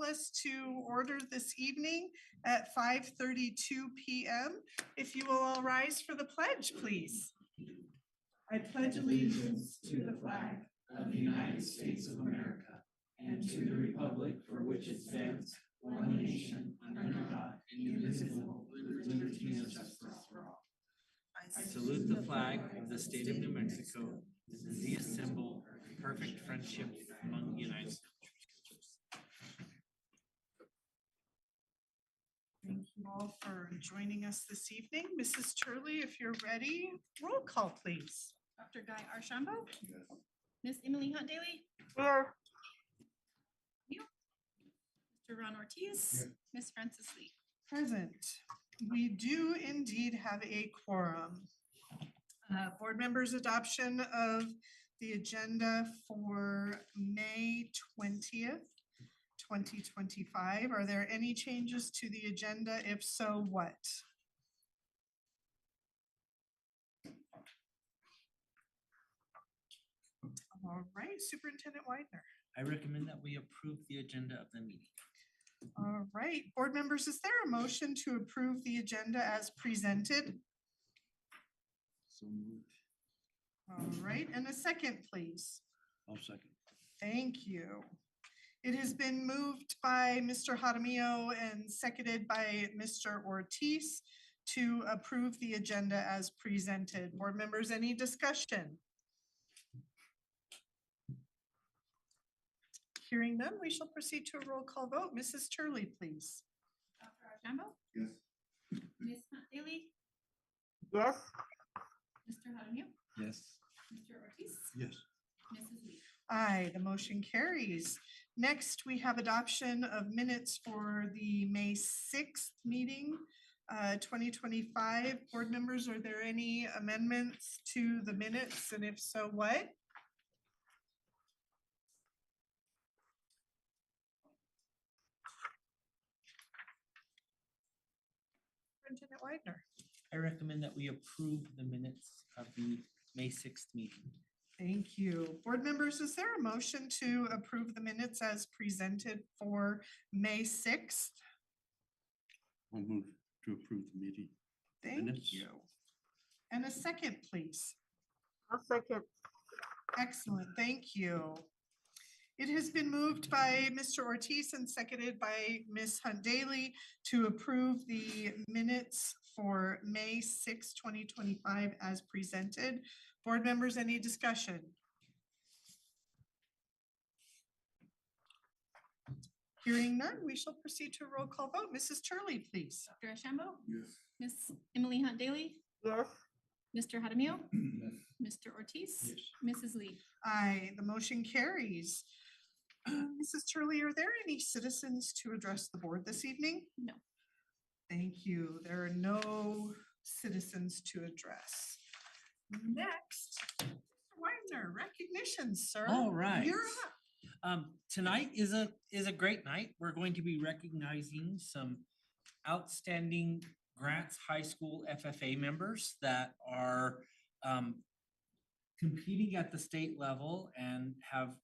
call us to order this evening at 5:32 p.m. If you will all rise for the pledge, please. I pledge allegiance to the flag of the United States of America and to the republic for which it stands, one nation, under God, indivisible, with liberty and justice for all. I salute the flag of the state of New Mexico, the symbol of perfect friendship among the United States. Thank you all for joining us this evening. Mrs. Turley, if you're ready, roll call, please. Dr. Guy Archambault? Yes. Ms. Emily Hunt Daly? Here. You? Mr. Ron Ortiz? Yes. Ms. Frances Lee? Present. We do indeed have a quorum. Board members' adoption of the agenda for May 20th, 2025. Are there any changes to the agenda? If so, what? All right, Superintendent Widener. I recommend that we approve the agenda of the meeting. All right, board members, is there a motion to approve the agenda as presented? So moved. All right, and a second, please. I'll second. Thank you. It has been moved by Mr. Jaramillo and seconded by Mr. Ortiz to approve the agenda as presented. Board members, any discussion? Hearing none, we shall proceed to a roll call vote. Mrs. Turley, please. Dr. Archambault? Yes. Ms. Hunt Daly? Yes. Mr. Jaramillo? Yes. Mr. Ortiz? Yes. Mrs. Lee? Aye, the motion carries. Next, we have adoption of minutes for the May 6th meeting, 2025. Board members, are there any amendments to the minutes? And if so, what? Superintendent Widener. I recommend that we approve the minutes of the May 6th meeting. Thank you. Board members, is there a motion to approve the minutes as presented for May 6th? I'll move to approve the meeting. Thank Minutes. you. And a second, please. I'll second. Excellent, thank you. It has been moved by Mr. Ortiz and seconded by Ms. Hunt Daly to approve the minutes for May 6, 2025 as presented. Board members, any discussion? Hearing none, we shall proceed to a roll call vote. Mrs. Turley, please. Dr. Archambault? Yes. Ms. Emily Hunt Daly? Yes. Mr. Jaramillo? Yes. Mr. Ortiz? Yes. Mrs. Lee? Aye, the motion carries. Mrs. Turley, are there any citizens to address the board this evening? No. Thank you. There are no citizens to address. Next, Mr. Widener, recognition, sir. All right. You're up. Tonight is a great night. We're going to be recognizing some outstanding Grants High School FFA members that are competing at the state level and have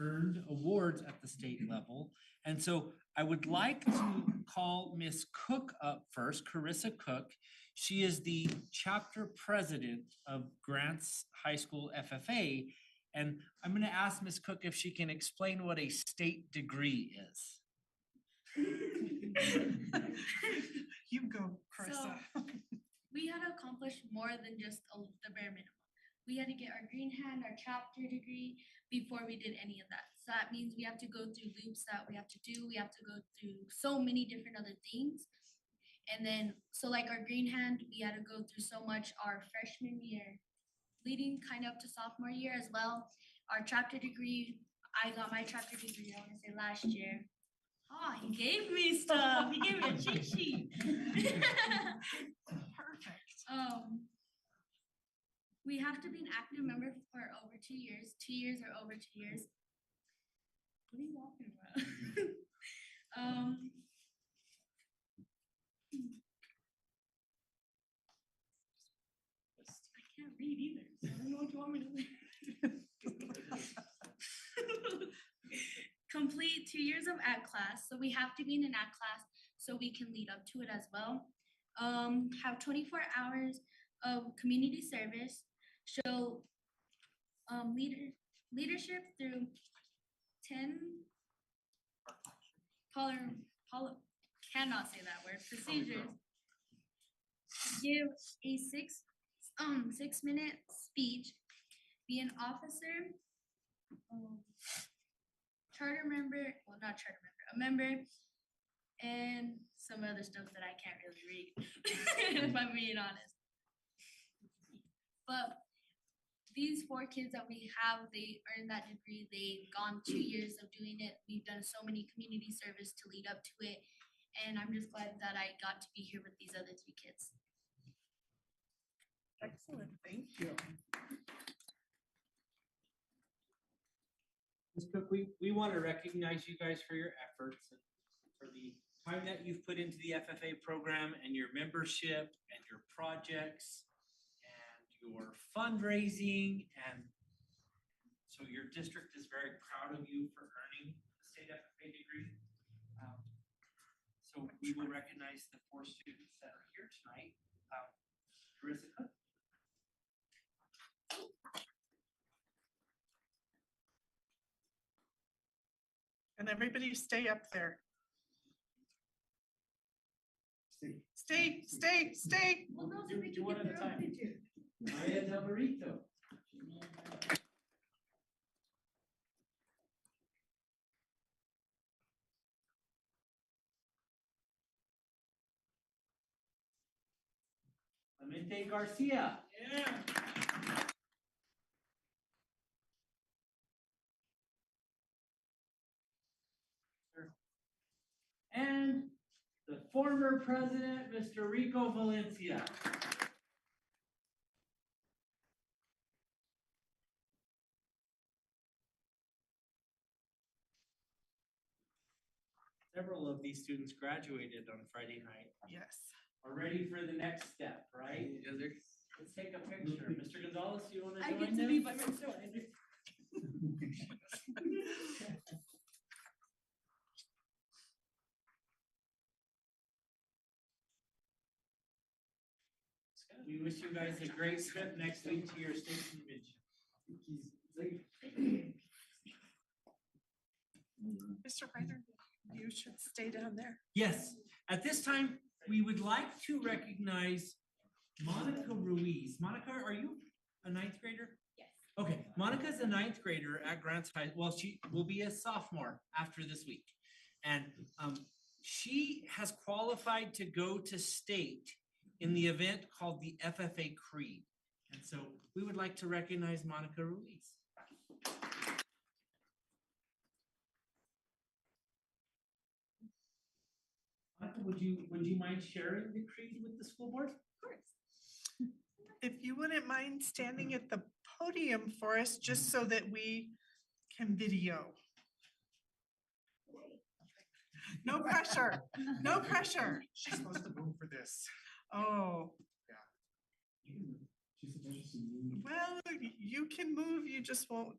earned awards at the state level. And so I would like to call Miss Cook up first, Carissa Cook. She is the chapter president of Grants High School FFA. And I'm going to ask Miss Cook if she can explain what a state degree is. You go, Carissa. So, we had to accomplish more than just the bare minimum. We had to get our green hand, our chapter degree before we did any of that. So that means we have to go through loops that we have to do. We have to go through so many different other things. And then, so like our green hand, we had to go through so much our freshman year, leading kind of up to sophomore year as well. Our chapter degree, I got my chapter degree, I want to say last year. Oh, he gave me stuff. He gave me a cheat sheet. Perfect. We have to be an active member for over 2 years. 2 years or over 2 years. What are you talking about? I can't read either, so I don't know what you want me to read. complete 2 years of ag class. So we have to be in an ag class so we can lead up to it as well. Have 24 hours of community service, show leadership through 10 cannot say that word, procedures. Give a 6-minute speech, be an officer, charter member, well, not charter member, a member, and some other stuff that I can't really read, if I'm being honest. But these 4 kids that we have, they earned that degree. They've gone 2 years of doing it. We've done so many community service to lead up to it. And I'm just glad that I got to be here with these other 3 kids. Excellent, thank you. Ms. Cook, we want to recognize you guys for your efforts and for the time that you've put into the FFA program and your membership and your projects and your fundraising. And so your district is very proud of you for earning the state FFA degree. So we will recognize the 4 students that are here tonight. Carissa Cook. And everybody stay up there. Stay. Well, no, so they Do can one get at a their own time. picture. Maria Del Barrito. Clemente Garcia. Yeah. And the former president, Mr. Rico Valencia. Several of these students graduated on Friday night. Yes. Are ready for the next step, right? Let's take a picture. Mr. Gonzalez, you want to I join get to them? be by myself. We wish you guys a great trip next week to your state convention. Mr. Reiner, you should stay down there. Yes, at this time, we would like to recognize Monica Ruiz. Monica, are you a 9th grader? Yes. Okay, Monica's a 9th grader at Grants High. Well, she will be a sophomore after this week. And she has qualified to go to state in the event called the FFA Creed. And so we would like to recognize Monica Ruiz. Monica, would you mind sharing the creed with the school board? Of course. If you wouldn't mind standing at the podium for us, just so that we can video. No pressure, no pressure. She's supposed to move for this. Oh, She's supposed to move. well, you can move, you just won't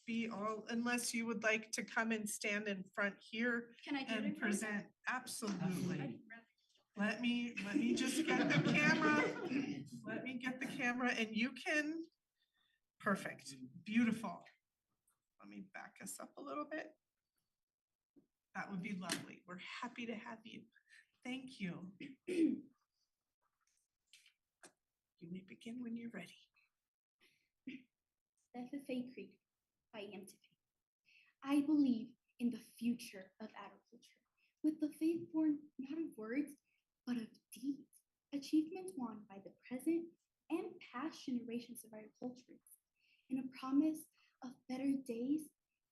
be all, unless you would like to come and stand in front here Can I do it? in and front? present. Absolutely. I'd Let me just get the camera. Let me get the camera and you can, perfect, beautiful. Let me back us up a little bit. That would be lovely. We're happy to have you. Thank you. You may begin when you're ready. FFA Creed by EMTV. I believe in the future of agriculture, with the faith born not of words, but of deeds, achievements won by the present and past generations of agriculturists, and a promise of better days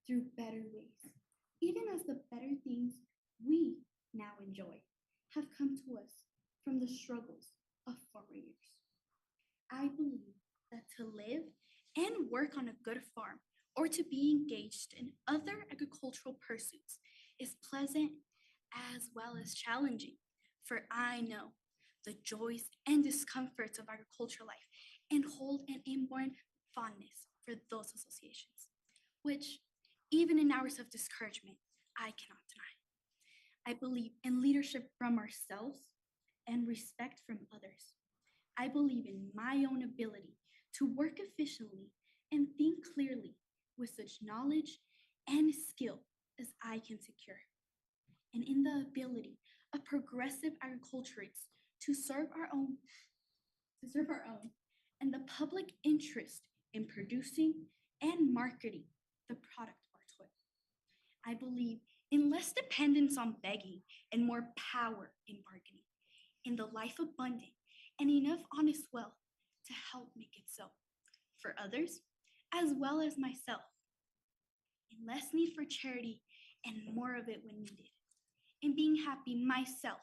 through better ways, even as the better things we now enjoy have come to us from the struggles of former years. I believe that to live and work on a good farm or to be engaged in other agricultural pursuits is pleasant as well as challenging, for I know the joys and discomforts of agricultural life and hold an inborn fondness for those associations, which even in hours of discouragement I cannot deny. I believe in leadership from ourselves and respect from others. I believe in my own ability to work efficiently and think clearly with such knowledge and skill as I can secure, and in the ability of progressive agriculturists to serve our own, and the public interest in producing and marketing the product of our toil. I believe in less dependence on begging and more power in bargaining, in the life abundant and enough honest wealth to help make it so for others as well as myself, in less need for charity and more of it when needed, in being happy myself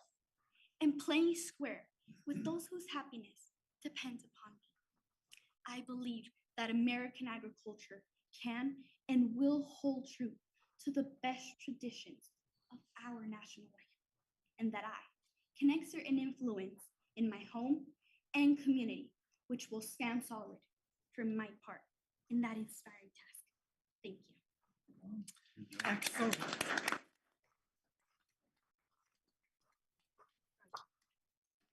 and playing square with those whose happiness depends upon me. I believe that American agriculture can and will hold true to the best traditions of our national life, and that I can exert an influence in my home and community, which will stand solid for my part in that inspiring task. Thank you. Excellent.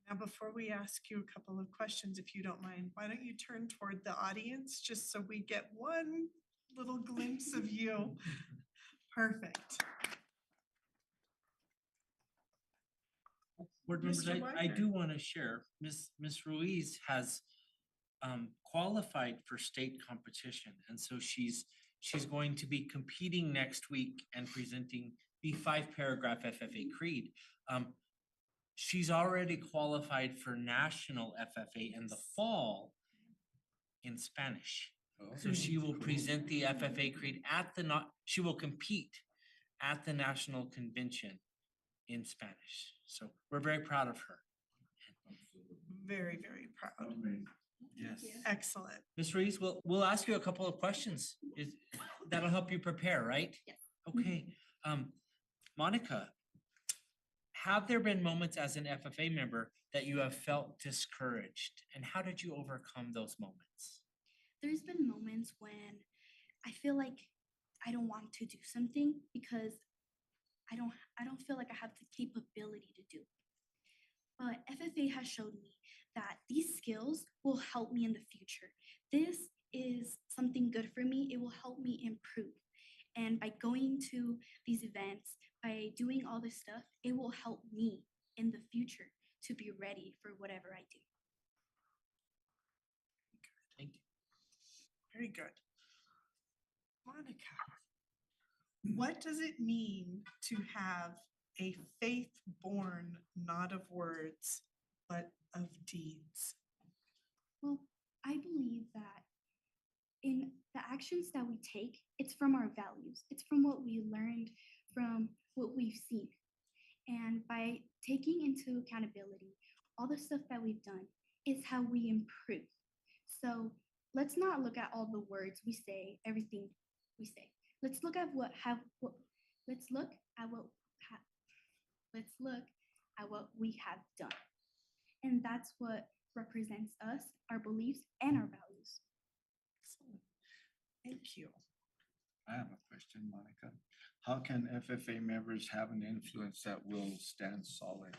Now, before we ask you a couple of questions, if you don't mind, why don't you turn toward the audience just so we get one little glimpse of you? Perfect. Board members, Mr. I do Widener. want to share, Miss Ruiz has qualified for state competition, and so she's going to be competing next week and presenting the 5-paragraph FFA creed. She's already qualified for national FFA in the fall in Spanish. So she will present the FFA creed at she will compete at the national convention in Spanish. So we're very proud of her. Very, very proud. Yes. Excellent. Ms. Reese, we'll ask you a couple of questions. That'll help you prepare, right? Yes. Okay. Monica, have there been moments as an FFA member that you have felt discouraged, and how did you overcome those moments? There's been moments when I feel like I don't want to do something because I don't feel like I have the capability to do. But FFA has showed me that these skills will help me in the future. This is something good for me. It will help me improve. And by going to these events, by doing all this stuff, it will help me in the future to be ready for whatever I do. Thank you. Very good. Monica, what does it mean to have a faith born not of words, but of deeds? Well, I believe that in the actions that we take, it's from our values. It's from what we learned, from what we've seen. And by taking into accountability all the stuff that we've done is how we improve. So let's not look at all the words we say, everything we say. Let's look at what we have done. And that's what represents us, our beliefs, and our values. Excellent. Thank you. I have a question, Monica. How can FFA members have an influence that will stand solid?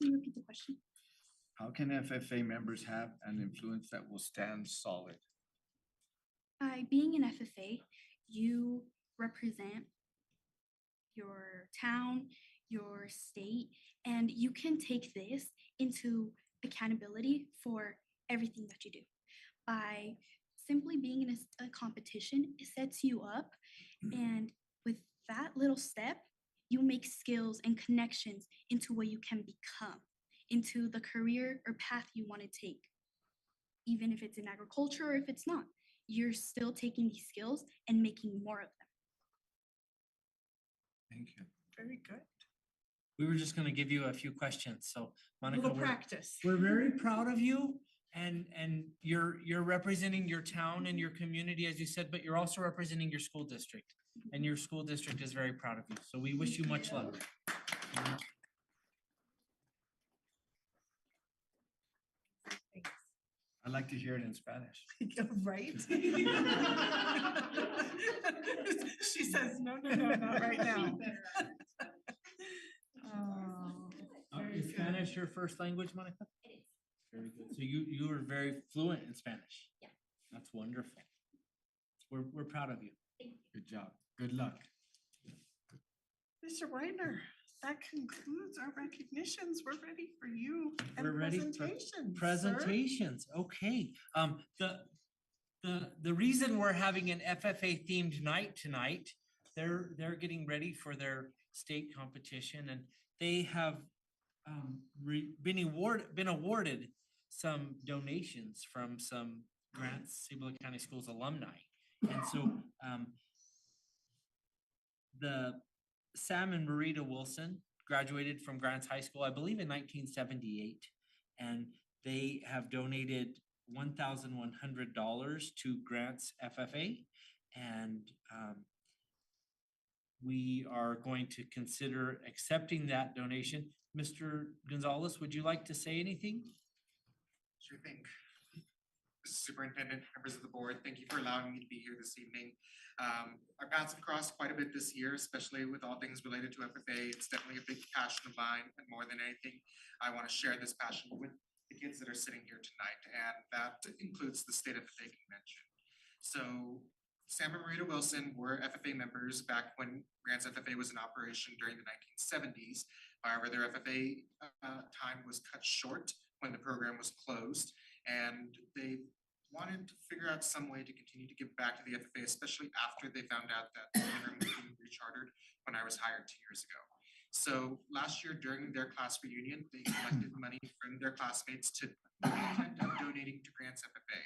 Can you repeat the question? How can FFA members have an influence that will stand solid? By being an FFA, you represent your town, your state, and you can take this into accountability for everything that you do. By simply being in a competition, it sets you up, and with that little step, you make skills and connections into what you can become, into the career or path you want to take. Even if it's in agriculture or if it's not, you're still taking these skills and making more of them. Thank you. Very good. We were just going to give you a few questions. So Monica, Little practice. we're very proud of you, and you're representing your town and your community, as you said, but you're also representing your school district, and your school district is very proud of you. So we wish you much luck. Thanks. I'd like to hear it in Spanish. Right? She says, no, not right now. Oh, very Is good. Spanish your first language, Monica? It is. Very good. So you were very fluent in Spanish? Yeah. That's wonderful. We're proud of you. Thank you. Good job. Good luck. Mr. Weidner, that concludes our recognitions. We're ready for you and We're ready for presentations, sir. Presentations, okay. The reason we're having an FFA themed night tonight, they're getting ready for their state competition and they have been awarded some donations from some grants, Cibola County Schools alumni. And so the Sam and Marita Wilson graduated from Grants High School, I believe in 1978. And they have donated $1,100 to Grants FFA. And we are going to consider accepting that donation. Mr. Gonzalez, would you like to say anything? Sure thing. Mr. Superintendent, members of the board, thank you for allowing me to be here this evening. Our paths have crossed quite a bit this year, especially with all things related to FFA. It's definitely a big passion of mine, and more than anything, I want to share this passion with the kids that are sitting here tonight, and that includes the state FFA convention. So Sam and Marita Wilson were FFA members back when Grants FFA was in operation during the 1970s. However, their FFA time was cut short when the program was closed, and they wanted to figure out some way to continue to give back to the FFA, especially after they found out that the program was being rechartered when I was hired 2 years ago. So last year during their class reunion, they collected money from their classmates to the intent of donating to Grants FFA.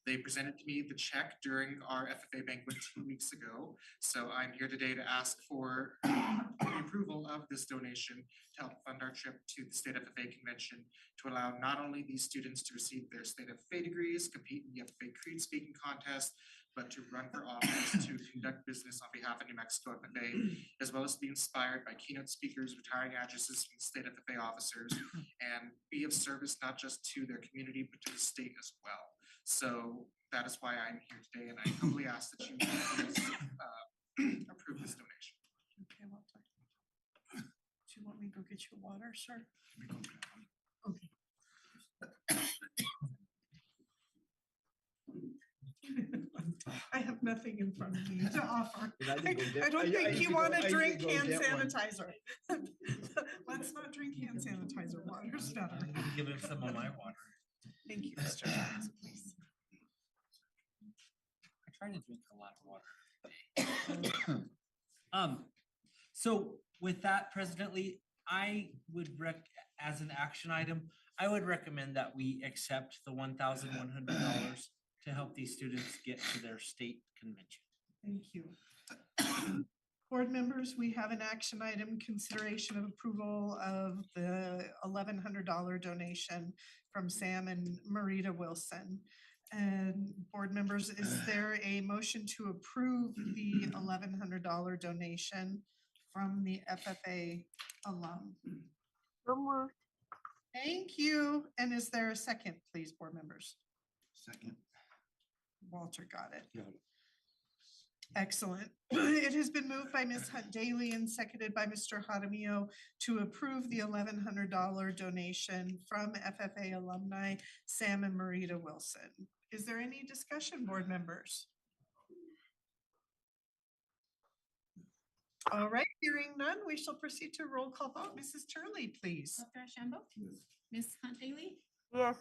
They presented to me the check during our FFA banquet 2 weeks ago. So I'm here today to ask for the approval of this donation to help fund our trip to the state FFA convention to allow not only these students to receive their state FFA degrees, compete in the FFA Creed speaking contest, but to run for office, to conduct business on behalf of New Mexico FFA, as well as be inspired by keynote speakers, retiring addresses from state FFA officers, and be of service not just to their community, but to the state as well. So that is why I'm here today, and I humbly ask that you please approve this donation. Okay, well done. Do you want me to go get you water, sir? Okay. I have nothing in front of me to offer. I don't think you want to drink hand sanitizer. Let's not drink hand sanitizer. Water's better. I'm gonna give him some of my water. Thank you, Mr. Jones, please. I try to drink a lot of water. So with that, President Lee, I would as an action item, I would recommend that we accept the $1,100 to help these students get to their state convention. Thank you. Board members, we have an action item, consideration of approval of the $1,100 donation from Sam and Marita Wilson. And board members, is there a motion to approve the $1,100 donation from the FFA alum? Thank you. And is there a second, please, board members? Second. Walter got it. Got it. Excellent. It has been moved by Ms. Hunt Daly and seconded by Mr. Jaramillo to approve the $1,100 donation from FFA alumni Sam and Marita Wilson. Is there any discussion, board members? All right, hearing none, we shall proceed to roll call vote. Mrs. Turley, please. Dr. Ashambo? Ms. Hunt Daly? Yes.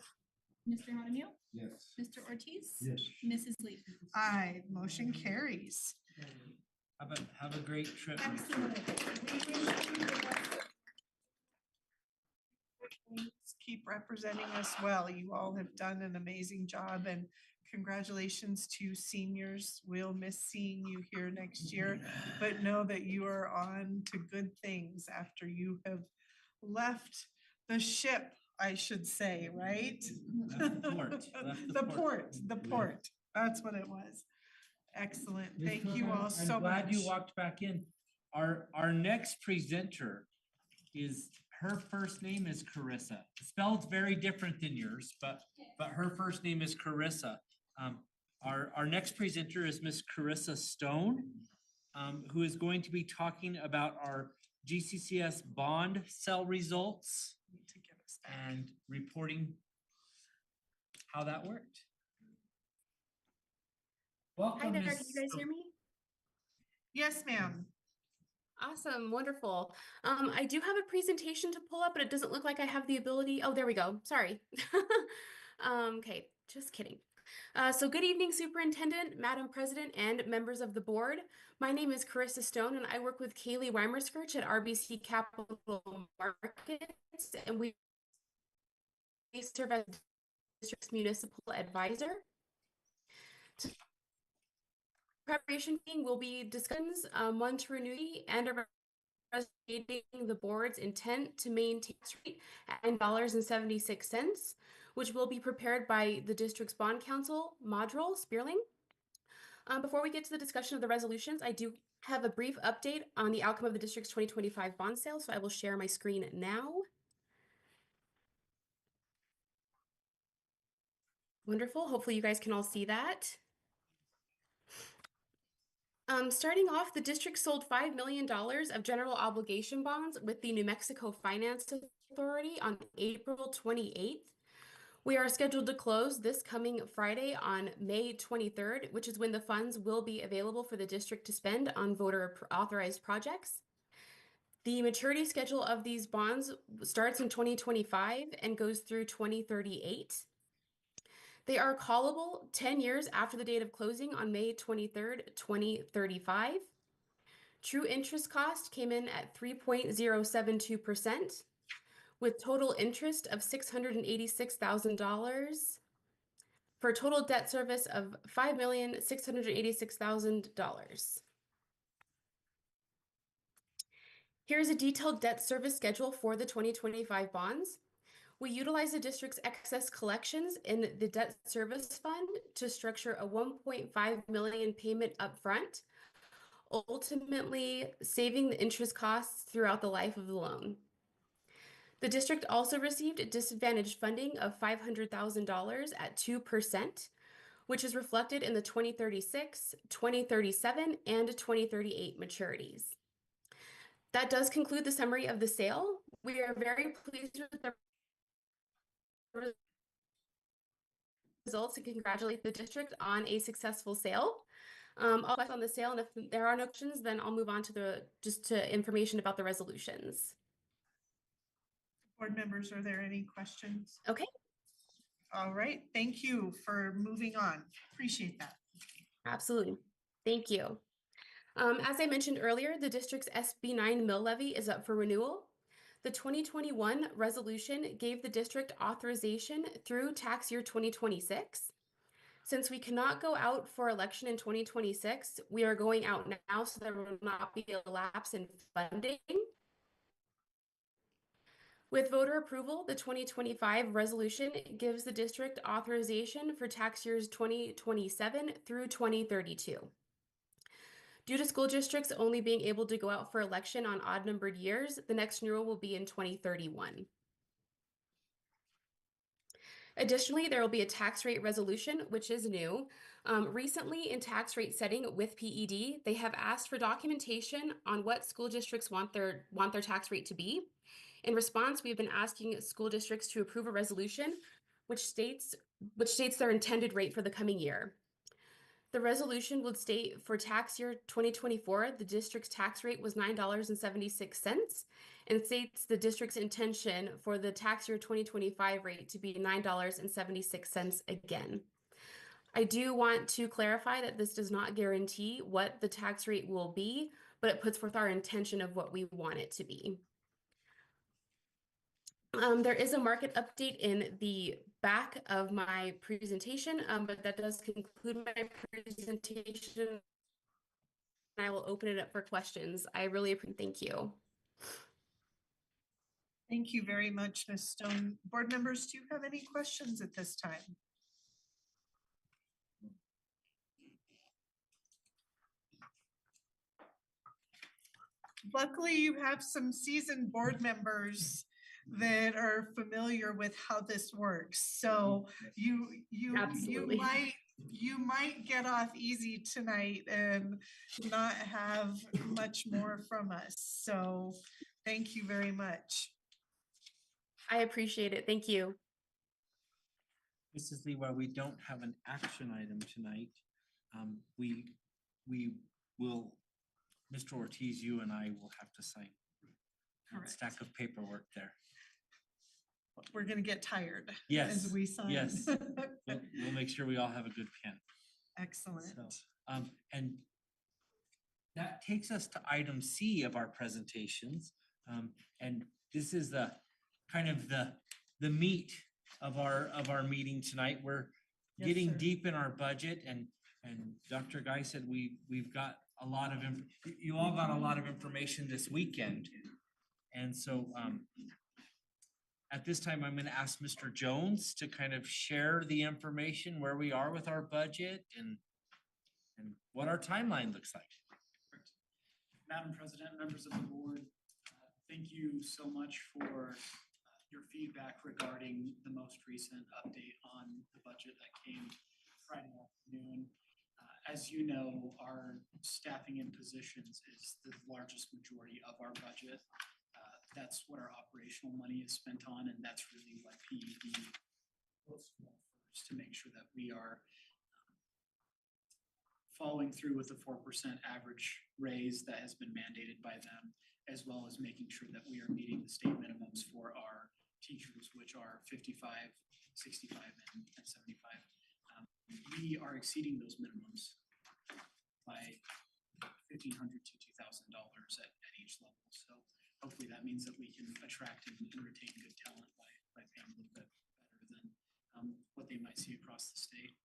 Mr. Jaramillo? Yes. Mr. Ortiz? Yes. Mrs. Lee? Aye, motion carries. Have a great trip. Excellent. Keep representing us well. You all have done an amazing job, and congratulations to seniors. We'll miss seeing you here next year, but know that you are on to good things after you have left the ship, I should say, right? Left the port, left the port. The port. That's what it was. Excellent. Thank you all so I'm much. glad you walked back in. Our next presenter is her first name is Carissa. Spelled very different than yours, but her first name is Carissa. Our next presenter is Miss Carissa Stone, who is going to be talking about our GCCS bond sale results To get us back. and reporting how that worked. Hi Welcome, there, Miss can you guys hear Stone. me? Yes, ma'am. Awesome, wonderful. I do have a presentation to pull up, but it doesn't look like I have the ability. Oh, there we go. Sorry. Okay, just kidding. So good evening, Superintendent, Madam President, and members of the board. My name is Carissa Stone, and I work with Kaylee Weimerskirch at RBC Capital Markets, and we serve as the district's municipal advisor. Preparation meeting will be discussions, one to renew and stating the board's intent to maintain tax rate at $9.76, which will be prepared by the district's bond counsel, Modrol Spearling. Before we get to the discussion of the resolutions, I do have a brief update on the outcome of the district's 2025 bond sale, so I will share my screen now. Wonderful. Hopefully you guys can all see that. Starting off, the district sold $5 million of general obligation bonds with the New Mexico Finance Authority on April 28th. We are scheduled to close this coming Friday on May 23rd, which is when the funds will be available for the district to spend on voter authorized projects. The maturity schedule of these bonds starts in 2025 and goes through 2038. They are callable 10 years after the date of closing on May 23rd, 2035. True interest cost came in at 3.072%, with total interest of $686,000 for a total debt service of $5,686,000. Here's a detailed debt service schedule for the 2025 bonds. We utilize the district's excess collections in the debt service fund to structure a $1.5 million payment upfront, ultimately saving the interest costs throughout the life of the loan. The district also received disadvantaged funding of $500,000 at 2%, which is reflected in the 2036, 2037, and 2038 maturities. That does conclude the summary of the sale. We are very pleased with the results and congratulate the district on a successful sale. I'll on the sale, and if there are no questions, then I'll move on to information about the resolutions. Board members, are there any questions? Okay. All right, thank you for moving on. Appreciate that. Absolutely. Thank you. As I mentioned earlier, the district's SB 9 mill levy is up for renewal. The 2021 resolution gave the district authorization through tax year 2026. Since we cannot go out for election in 2026, we are going out now so there will not be a lapse in funding. With voter approval, the 2025 resolution gives the district authorization for tax years 2027 through 2032. Due to school districts only being able to go out for election on odd-numbered years, the next renewal will be in 2031. Additionally, there will be a tax rate resolution, which is new. Recently, in tax rate setting with PED, they have asked for documentation on what school districts want their tax rate to be. In response, we've been asking school districts to approve a resolution which states their intended rate for the coming year. The resolution would state for tax year 2024, the district's tax rate was $9.76 and states the district's intention for the tax year 2025 rate to be $9.76 again. I do want to clarify that this does not guarantee what the tax rate will be, but it puts forth our intention of what we want it to be. There is a market update in the back of my presentation, but that does conclude my presentation. I will open it up for questions. I really appreciate it. Thank you. Thank you very much, Ms. Stone. Board members, do you have any questions at this time? Luckily, you have some seasoned board members that are familiar with how this works. So you Absolutely. you might get off easy tonight and not have much more from us. So thank you very much. I appreciate it. Thank you. Mrs. Lee, while we don't have an action item tonight, we will, Mr. Ortiz, you and I will have to sign a Correct. stack of paperwork there. We're gonna get tired Yes, as we sign. yes. We'll make sure we all have a good pen. Excellent. So, and that takes us to item C of our presentations. And this is the kind of the meat of our meeting tonight. We're Yes, getting sir. deep in our budget, and Dr. Guy said we've got a lot of you all got a lot of information this weekend. And so at this time, I'm going to ask Mr. Jones to kind of share the information where we are with our budget and what our timeline looks like. Madam President, members of the board, thank you so much for your feedback regarding the most recent update on the budget that came Friday afternoon. As you know, our staffing and positions is the largest majority of our budget. That's what our operational money is spent on, and that's really what PED looks for first, to make sure that we are following through with the 4% average raise that has been mandated by them, as well as making sure that we are meeting the state minimums for our teachers, which are 55, 65, and 75. We are exceeding those minimums by $1,500 to $2,000 at each level. So hopefully that means that we can attract and retain good talent by paying a little bit better than what they might see across the state.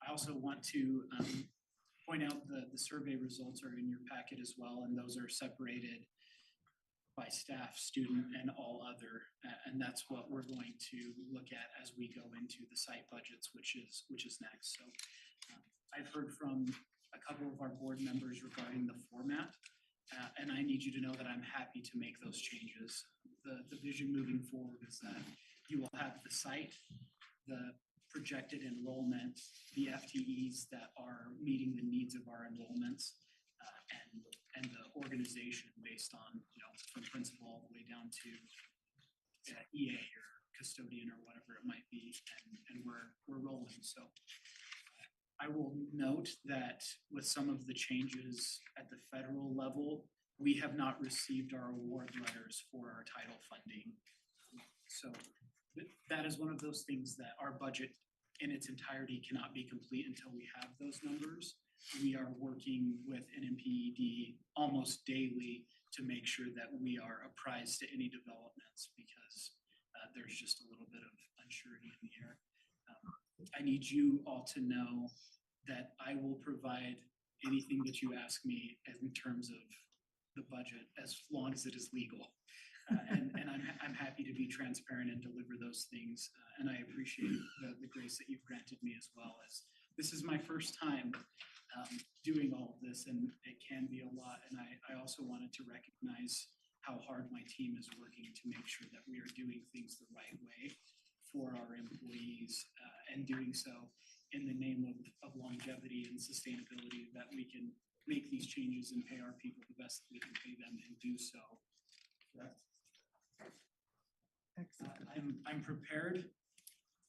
I also want to point out the survey results are in your packet as well, and those are separated by staff, student, and all other. And that's what we're going to look at as we go into the site budgets, which is next. So I've heard from a couple of our board members regarding the format. And I need you to know that I'm happy to make those changes. The vision moving forward is that you will have the site, the projected enrollment, the FTEs that are meeting the needs of our enrollments, and the organization based on, from principal all the way down to EA or custodian or whatever it might be, and we're rolling. So I will note that with some of the changes at the federal level, we have not received our award letters for our title funding. So that is one of those things that our budget in its entirety cannot be complete until we have those numbers. We are working with NMPED almost daily to make sure that we are apprised to any developments, because there's just a little bit of uncertainty in the air. I need you all to know that I will provide anything that you ask me in terms of the budget, as long as it is legal. And I'm happy to be transparent and deliver those things. And I appreciate the grace that you've granted me, as well as this is my first time doing all of this, and it can be a lot. And I also wanted to recognize how hard my team is working to make sure that we are doing things the right way for our employees, and doing so in the name of longevity and sustainability, that we can make these changes and pay our people the best that we can pay them, and do so. Excellent. I'm prepared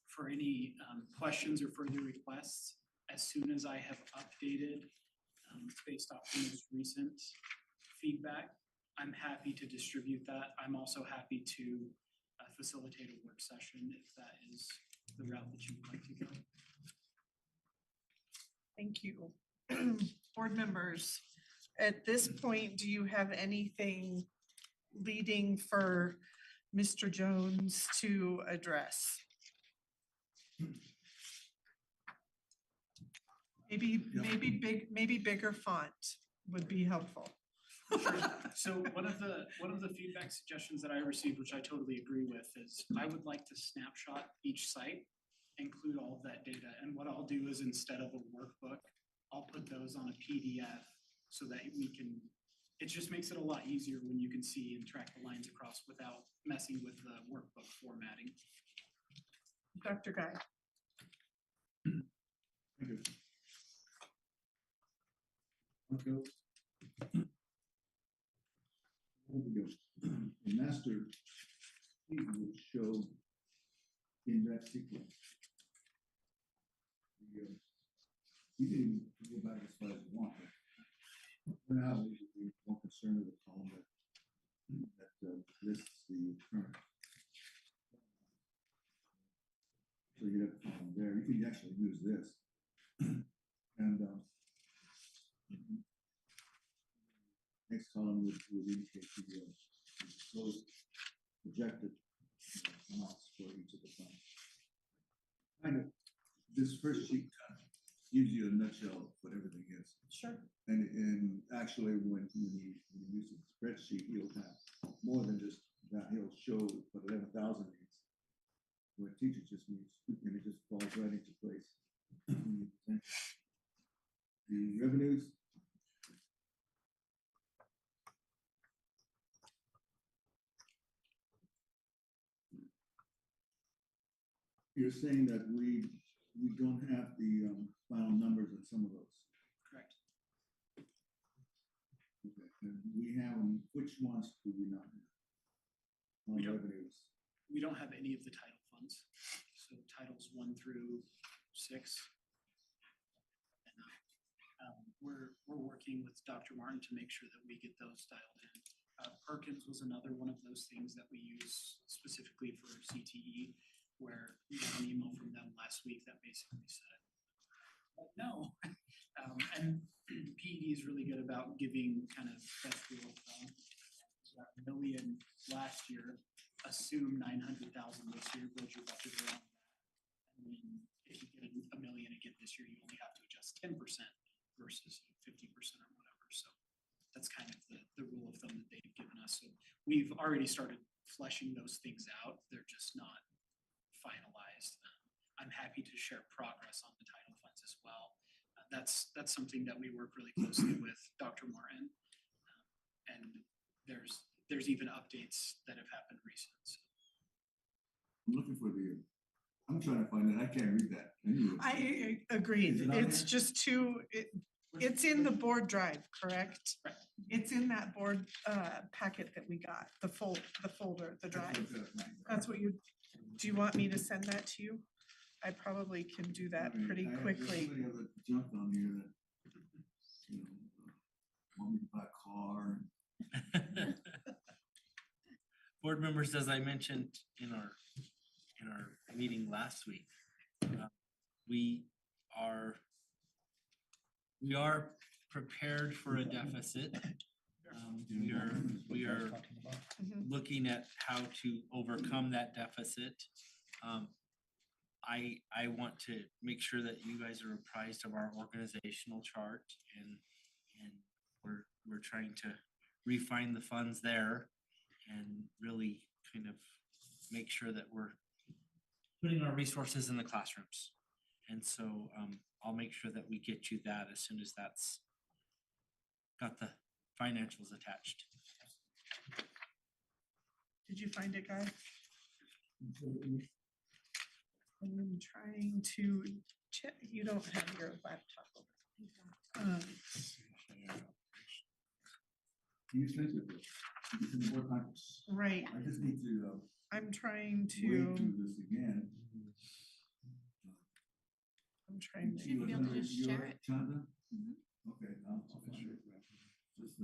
for any questions or further requests as soon as I have updated based off the most recent feedback. I'm happy to distribute that. I'm also happy to facilitate a work session if that is the route that you would like to go. Thank you. Board members, at this point, do you have anything leading for Mr. Jones to address? Maybe bigger font would be helpful. Sure. So one of the feedback suggestions that I received, which I totally agree with, is I would like to snapshot each site, include all of that data. And what I'll do is, instead of a workbook, I'll put those on a PDF so that we can it just makes it a lot easier when you can see and track the lines across without messing with the workbook formatting. Dr. Guy. Thank you. Okay. The master sheet would show in that sequence. You can go back as far as you want. But for now, we should be more concerned with the column that lists the current. So you have a column there. You can actually use this. And next column would indicate the proposed projected amounts for each of the funds. Kind of, this first sheet kind of gives you a nutshell of what everything is. Sure. And actually, when you use the spreadsheet, he'll have more than just that. He'll show what 11,000 means. What teacher just means, and it just falls right into place. The revenues. You're saying that we don't have the final numbers on some of those. Correct. Okay, and we have them. Which ones do we not have? On We don't. revenues. We don't have any of the title funds. So titles 1 through 6. And we're working with Dr. Martin to make sure that we get those dialed in. Perkins was another one of those things that we use specifically for CTE, where we got an email from them last week that basically said, no. And PED is really good about giving kind of best rule of thumb. So that million last year, assume 900,000 this year, build your budget around that. And then if you get a million again this year, you only have to adjust 10% versus 50% or whatever. So that's kind of the rule of thumb that they've given us. So we've already started fleshing those things out. They're just not finalized. I'm happy to share progress on the title funds as well. That's something that we work really closely with Dr. Martin. And there's even updates that have happened recently. So. I'm looking for I'm trying to find it. I can't read that. I agreed. Is it on It's there? just too, it's in the board drive, correct? Right. It's in that board packet that we got, the folder, the drive. That's what do you want me to send that to you? I probably can do that pretty quickly. Somebody other junk on here that, you know, want me to buy a car. Board members, as I mentioned in our meeting last week, we are prepared for a deficit. We are Mhm. looking at how to overcome that deficit. I want to make sure that you guys are apprised of our organizational chart, and we're trying to refine the funds there and really kind of make sure that we're putting our resources in the classrooms. And so I'll make sure that we get you that as soon as that's got the financials attached. Did you find it, guys? I'm trying to check. You don't have your laptop open. You sent it. You sent it more times. Right. I just need to I'm trying wade to. through this again. I'm trying Should to. be able to just share it. Chanda? Mhm. Okay, I'll share it. Just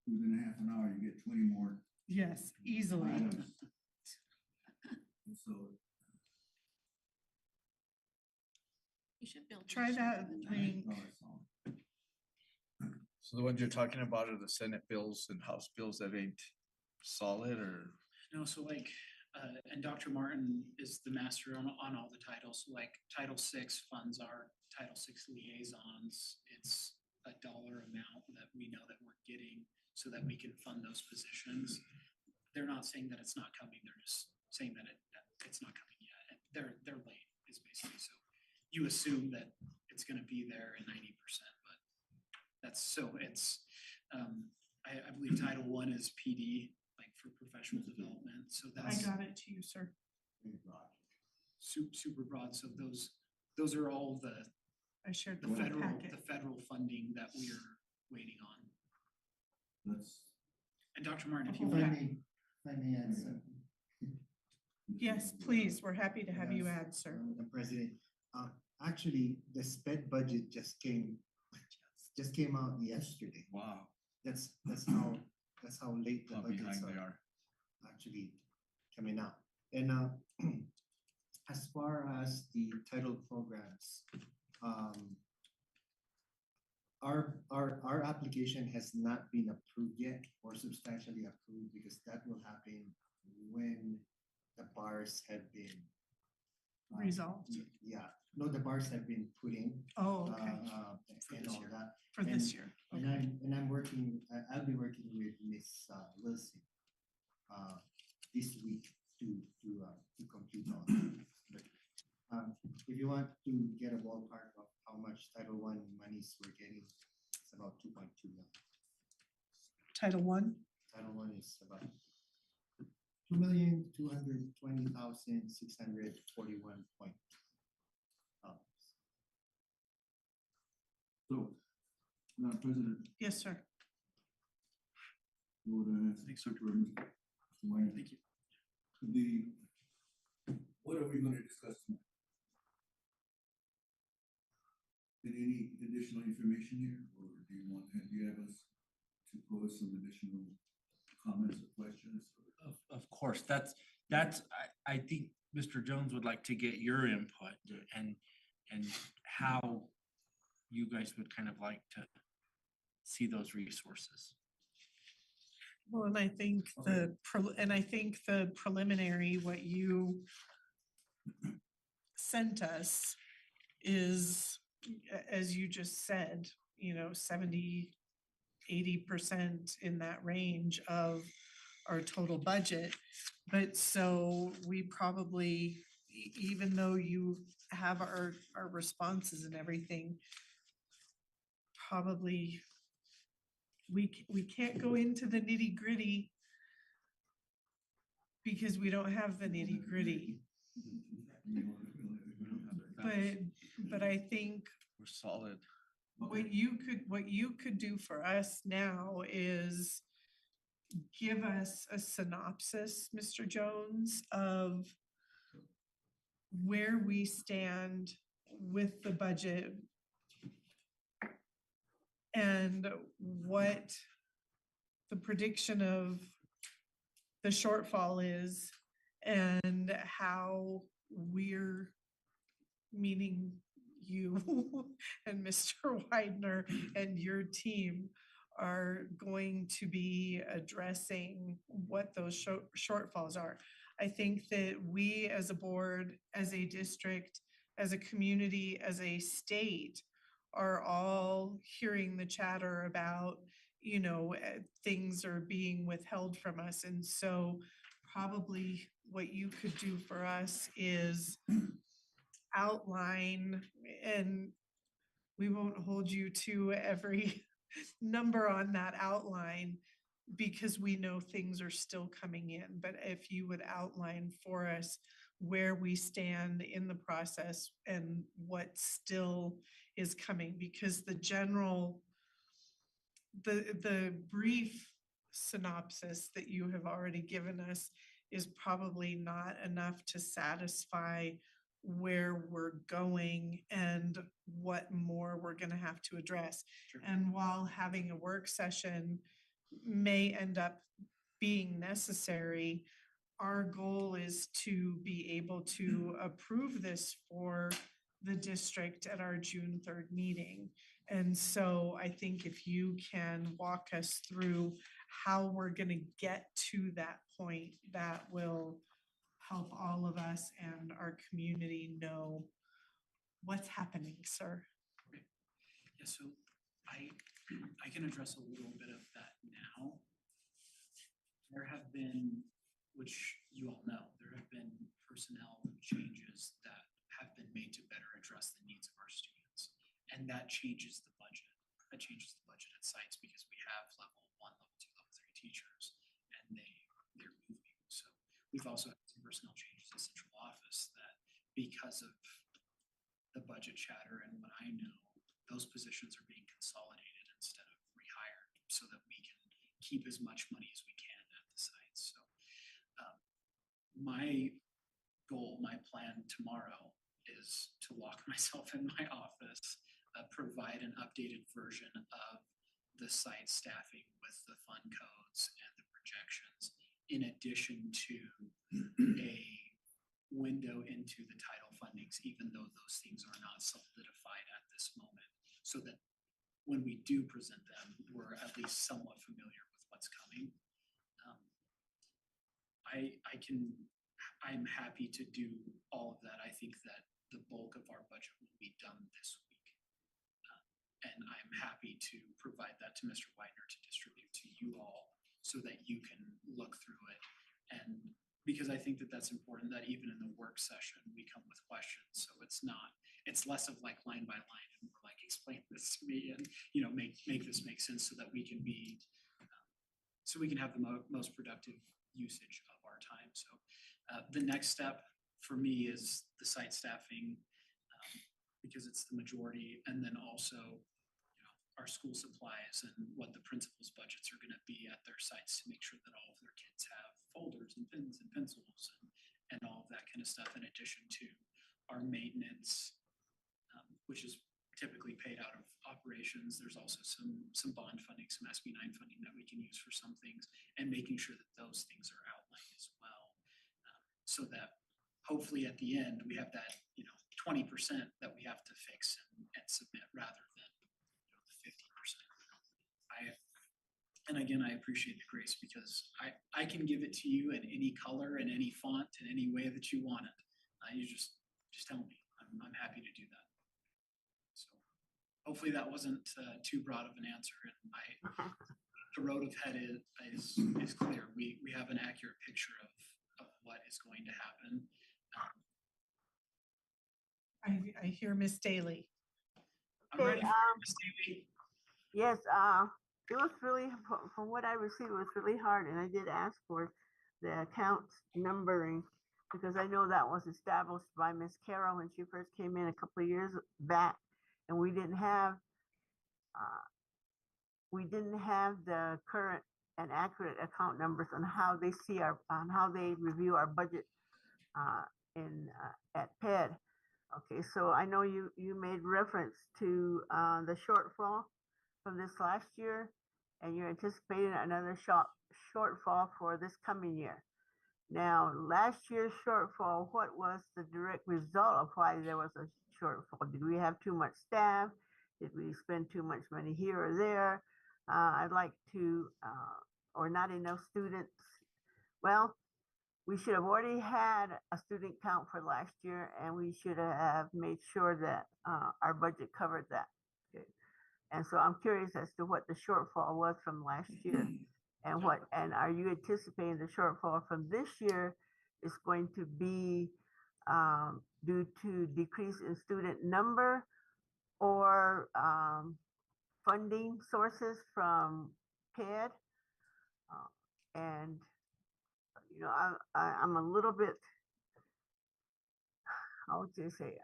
within a half an hour, you get 20 more Yes, easily. items. And so You should be able to Try share that it in the drive. link. oh, that's all. So the ones you're talking about are the Senate bills and House bills that ain't solid, or? No, so like, and Dr. Martin is the master on all the titles. So like Title VI funds our Title VI liaisons. It's a dollar amount that we know that we're getting so that we can fund those positions. They're not saying that it's not coming. They're just saying that it's not coming yet. And they're late is basically. So you assume that it's going to be there at 90%, but That's so it's, I believe Title I is PD, like for professional development, so I that's got it to you, sir. super broad, so those are all I shared the the full federal, packet. the federal funding that we are waiting on. Let's. And Dr. Martin, if If you I want, may- add something. Yes, please, we're happy to have you add, sir. Madam President, actually, the sped budget just came out yesterday. Wow, That's how late the how budgets behind they are are. actually coming out. And as far as the title programs, our application has not been approved yet or substantially approved because that will happen when the bars have been Resolved. Yeah, no, the bars have been put in. Oh, okay, And all that. for this year. And I'm working, I'll be working with Miss Wilson this week to complete all that. But, if you want to get a ballpark of how much Title I monies we're getting, it's about 2.2 million. Title I, Title I is about 2,220,641. So, Madam President, yes, sir. you would ask Super Mr. Wayne, thank you. what are we gonna discuss tonight? Any additional information here, or do you have us to pose some additional comments or questions? Of course, I think Mr. Jones would like to get your input and how you guys would kind of like to see those resources. Well, and I think the preliminary, what you sent us is, as you just said, 70, 80% in that range of our total budget. But so we probably, even though you have our responses and everything, probably we can't go into the nitty gritty because we don't have the nitty gritty. But I think We're solid. what you could do for us now is give us a synopsis, Mr. Jones, of where we stand with the budget and what the prediction of the shortfall is and how we're, meaning you and Mr. Widener and your team, are going to be addressing what those shortfalls are. I think that we as a board, as a district, as a community, as a state, are all hearing the chatter about, things are being withheld from us. And so probably what you could do for us is outline, and we won't hold you to every number on that outline because we know things are still coming in. But if you would outline for us where we stand in the process and what still is coming, because the brief synopsis that you have already given us is probably not enough to satisfy where we're going and what more we're going to have to address. Sure. And while having a work session may end up being necessary, our goal is to be able to approve this for the district at our June 3rd meeting. And so I think if you can walk us through how we're going to get to that point, that will help all of us and our community know what's happening, sir. Okay. Yeah, so I can address a little bit of that now. There have been, which you all know, there have been personnel changes that have been made to better address the needs of our students. And that changes the budget. because we have level 1, level 2, level 3 teachers, and they're moving. So we've also had some personnel changes in central office that because of the budget chatter and what I know, those positions are being consolidated instead of rehired so that we can keep as much money as we can at the site. So my goal, my plan tomorrow is to lock myself in my office, provide an updated version of the site staffing with the fund codes and the projections, in addition to a window into the title fundings, even though those things are not solidified at this moment, so that when we do present them, we're at least somewhat familiar with what's coming. I'm happy to do all of that. I think that the bulk of our budget will be done this week. And I'm happy to provide that to Mr. Whitener to distribute to you all so that you can look through it. And because I think that that's important, that even in the work session, we come with questions. So it's less of like line by line and more like explain this to me and, make this make sense so that we can be, so we can have the most productive usage of our time. So the next step for me is the site staffing because it's the majority, and then also our school supplies and what the principals' budgets are going to be at their sites to make sure that all of their kids have folders and pens and pencils and all of that kind of stuff, in addition to our maintenance, which is typically paid out of operations. There's also some bond funding, some SB9 funding that we can use for some things, and making sure that those things are outlined as well, so that hopefully at the end we have that 20% that we have to fix and submit rather than the 50%. And again, I appreciate the grace because I can give it to you in any color and any font in any way that you want it. You just tell me. I'm happy to do that. So hopefully that wasn't too broad of an answer. And the road ahead is clear. We have an accurate picture of what is going to happen. I hear Miss Daly. I'm ready for it, Ms. Daly. Yes, it was really, from what I received, it was really hard, and I did ask for the account numbering because I know that was established by Miss Carroll when she first came in a couple of years back, and we didn't have the current and accurate account numbers on how they see on how they review our budget at PED. Okay, so I know you made reference to the shortfall from this last year, and you're anticipating another shortfall for this coming year. Now, last year's shortfall, what was the direct result of why there was a shortfall? Did we have too much staff? Did we spend too much money here or there? I'd like to, or not enough students. Well, we should have already had a student count for last year, and we should have made sure that our budget covered that. Okay. And so I'm curious as to what the shortfall was from last year, and are you anticipating the shortfall from this year is going to be due to decrease in student number or funding sources from PED? And I'm a little bit, how would you say,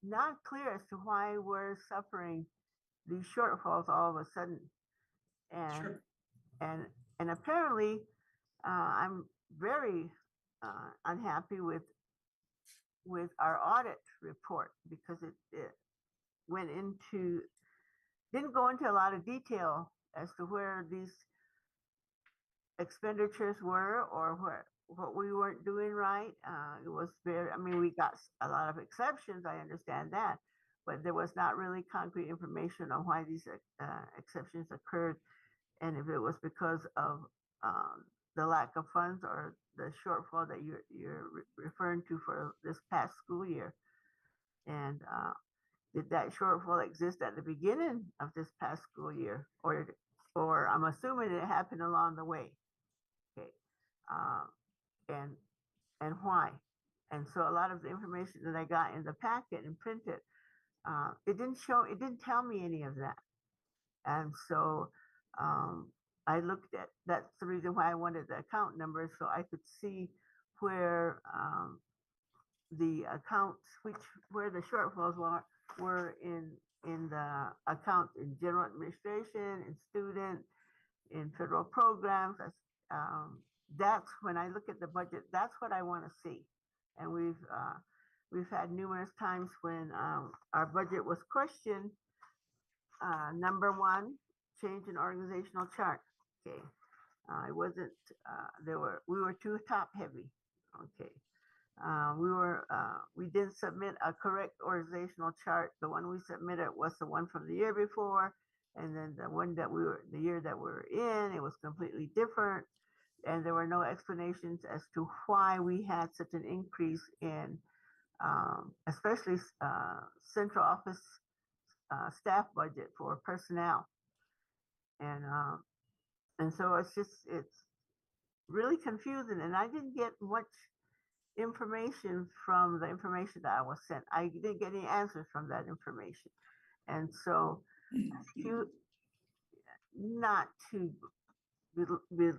not clear as to why we're suffering these shortfalls all of a sudden. And Sure. and apparently I'm very unhappy with our audit report because it didn't go into a lot of detail as to where these expenditures were or what we weren't doing right. It was we got a lot of exceptions, I understand that, but there was not really concrete information on why these exceptions occurred, and if it was because of the lack of funds or the shortfall that you're referring to for this past school year. And did that shortfall exist at the beginning of this past school year, or I'm assuming it happened along the way? Okay, and why? And so a lot of the information that I got in the packet and printed, it didn't tell me any of that. And so I looked at, that's the reason why I wanted the account numbers so I could see where the accounts, where the shortfalls were in the accounts in general administration, in student, in federal programs. That's when I look at the budget, that's what I want to see. And we've had numerous times when our budget was questioned. Number one, change in organizational chart. Okay. It wasn't, we were too top heavy. Okay. We didn't submit a correct organizational chart. The one we submitted was the one from the year before. And then the year that we were in, it was completely different. And there were no explanations as to why we had such an increase in, especially central office staff budget for personnel. And so it's really confusing. And I didn't get much information from the information that I was sent. I didn't get any answers from that information. And so not to be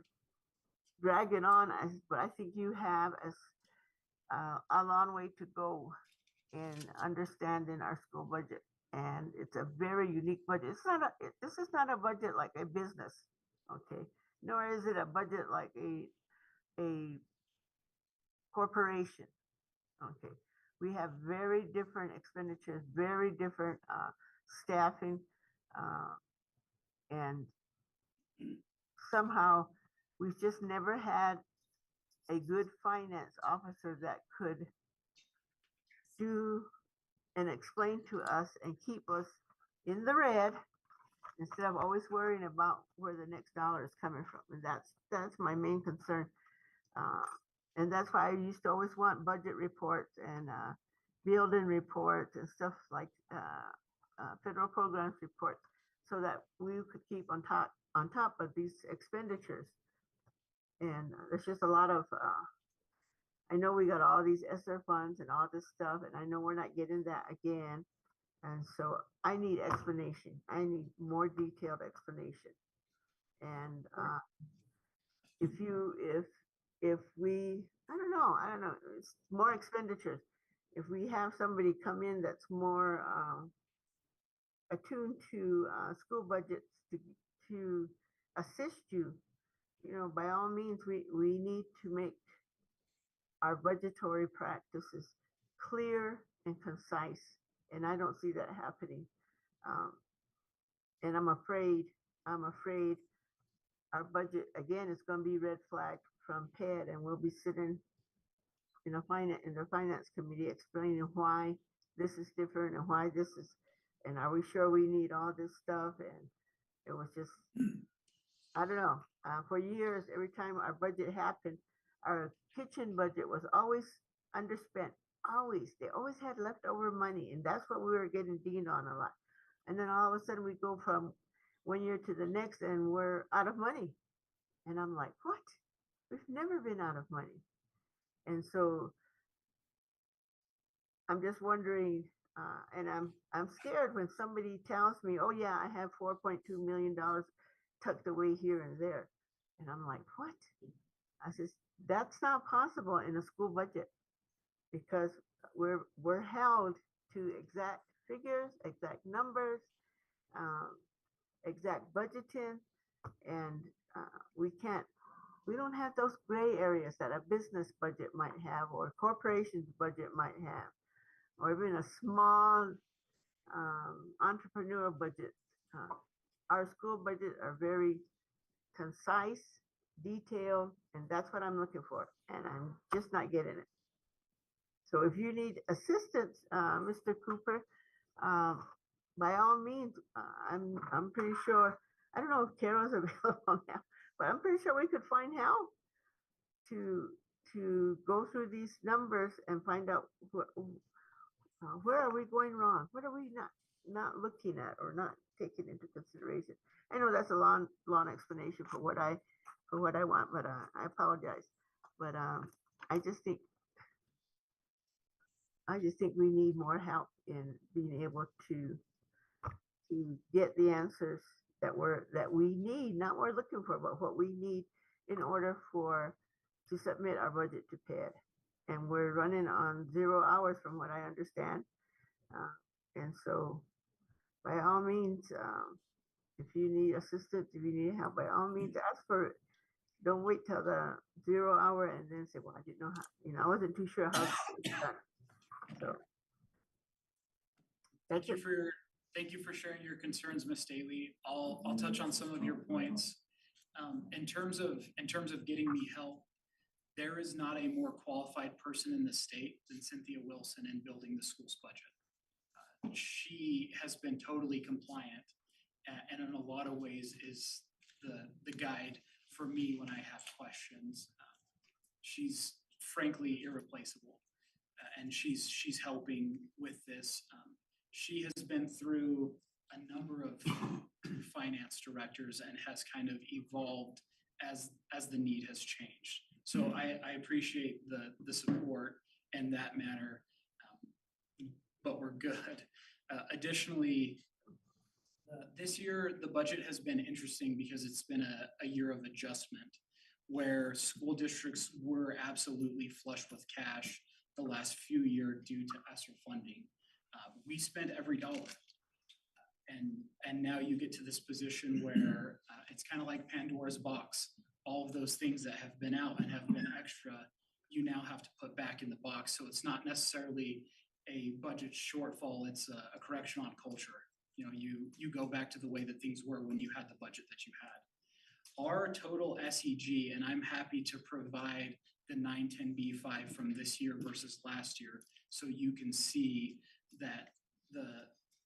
dragging on, but I think you have as a long way to go in understanding our school budget. And it's a very unique budget. This is not a budget like a business, okay? Nor is it a budget like a corporation, okay? We have very different expenditures, very different staffing, and somehow we've just never had a good finance officer that could do and explain to us and keep us in the red instead of always worrying about where the next dollar is coming from. And that's my main concern. And that's why I used to always want budget reports and building reports and stuff like federal programs reports so that we could keep on top of these expenditures. And there's just a lot of I know we got all these ESSER funds and all this stuff, and I know we're not getting that again. And so I need explanation. I need more detailed explanation. And if we, I don't know, it's more expenditures. If we have somebody come in that's more attuned to school budgets to assist you, by all means, we need to make our budgetary practices clear and concise. And I don't see that happening. And I'm afraid our budget, again, is going to be red flagged from PED, and we'll be sitting in the finance committee explaining why this is different and why this is, and are we sure we need all this stuff? And it was just, I don't know. For years, every time our budget happened, our kitchen budget was always underspent. Always. They always had leftover money, and that's what we were getting dinged on a lot. And then all of a sudden we go from one year to the next and we're out of money. And I'm like, what? We've never been out of money. And so I'm just wondering, and I'm scared when somebody tells me, oh yeah, I have $4.2 million tucked away here and there. And I'm like, what? I says, that's not possible in a school budget because we're held to exact figures, exact numbers, exact budgeting, and we don't have those gray areas that a business budget might have or a corporation's budget might have, or even a small entrepreneurial budget. Our school budgets are very concise, detailed, and that's what I'm looking for, and I'm just not getting it. So if you need assistance, Mr. Cooper, by all means, I'm pretty sure, I don't know if Carol's available now, but I'm pretty sure we could find help to go through these numbers and find out where are we going wrong? What are we not looking at or not taking into consideration? I know that's a long explanation for what I want, but I apologize. But I just think we need more help in being able to get the answers that we need, not we're looking for, but what we need in order to submit our budget to PED. And we're running on 0 hours from what I understand. And so by all means, if you need assistance, if you need help, by all means, ask for it. Don't wait till the 0 hour and then say, well, I didn't know how, I wasn't too sure how to get it done. So that's it. Thank you for sharing your concerns, Ms. Staley. I'll touch on some of your points. In terms of getting me help, there is not a more qualified person in the state than Cynthia Wilson in building the school's budget. She has been totally compliant and in a lot of ways is the guide for me when I have questions. She's frankly irreplaceable and she's helping with this. She has been through a number of finance directors and has kind of evolved as the need has changed. So I appreciate the support in that manner, but we're good. Additionally, this year, the budget has been interesting because it's been a year of adjustment where school districts were absolutely flush with cash the last few years due to ESSER funding. We spent every dollar. And now you get to this position where it's kind of like Pandora's box. All of those things that have been out and have been extra, you now have to put back in the box. So it's not necessarily a budget shortfall, it's a correction on culture. You go back to the way that things were when you had the budget that you had. Our total SEG, and I'm happy to provide the 910B5 from this year versus last year, so you can see that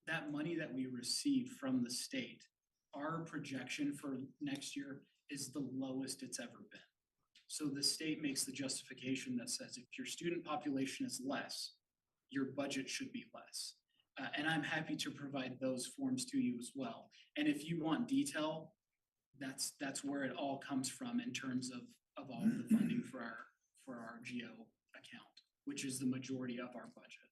that money that we received from the state, our projection for next year is the lowest it's ever been. So the state makes the justification that says if your student population is less, your budget should be less. And I'm happy to provide those forms to you as well. And if you want detail, that's where it all comes from in terms of all of the funding for our GO account, which is the majority of our budget.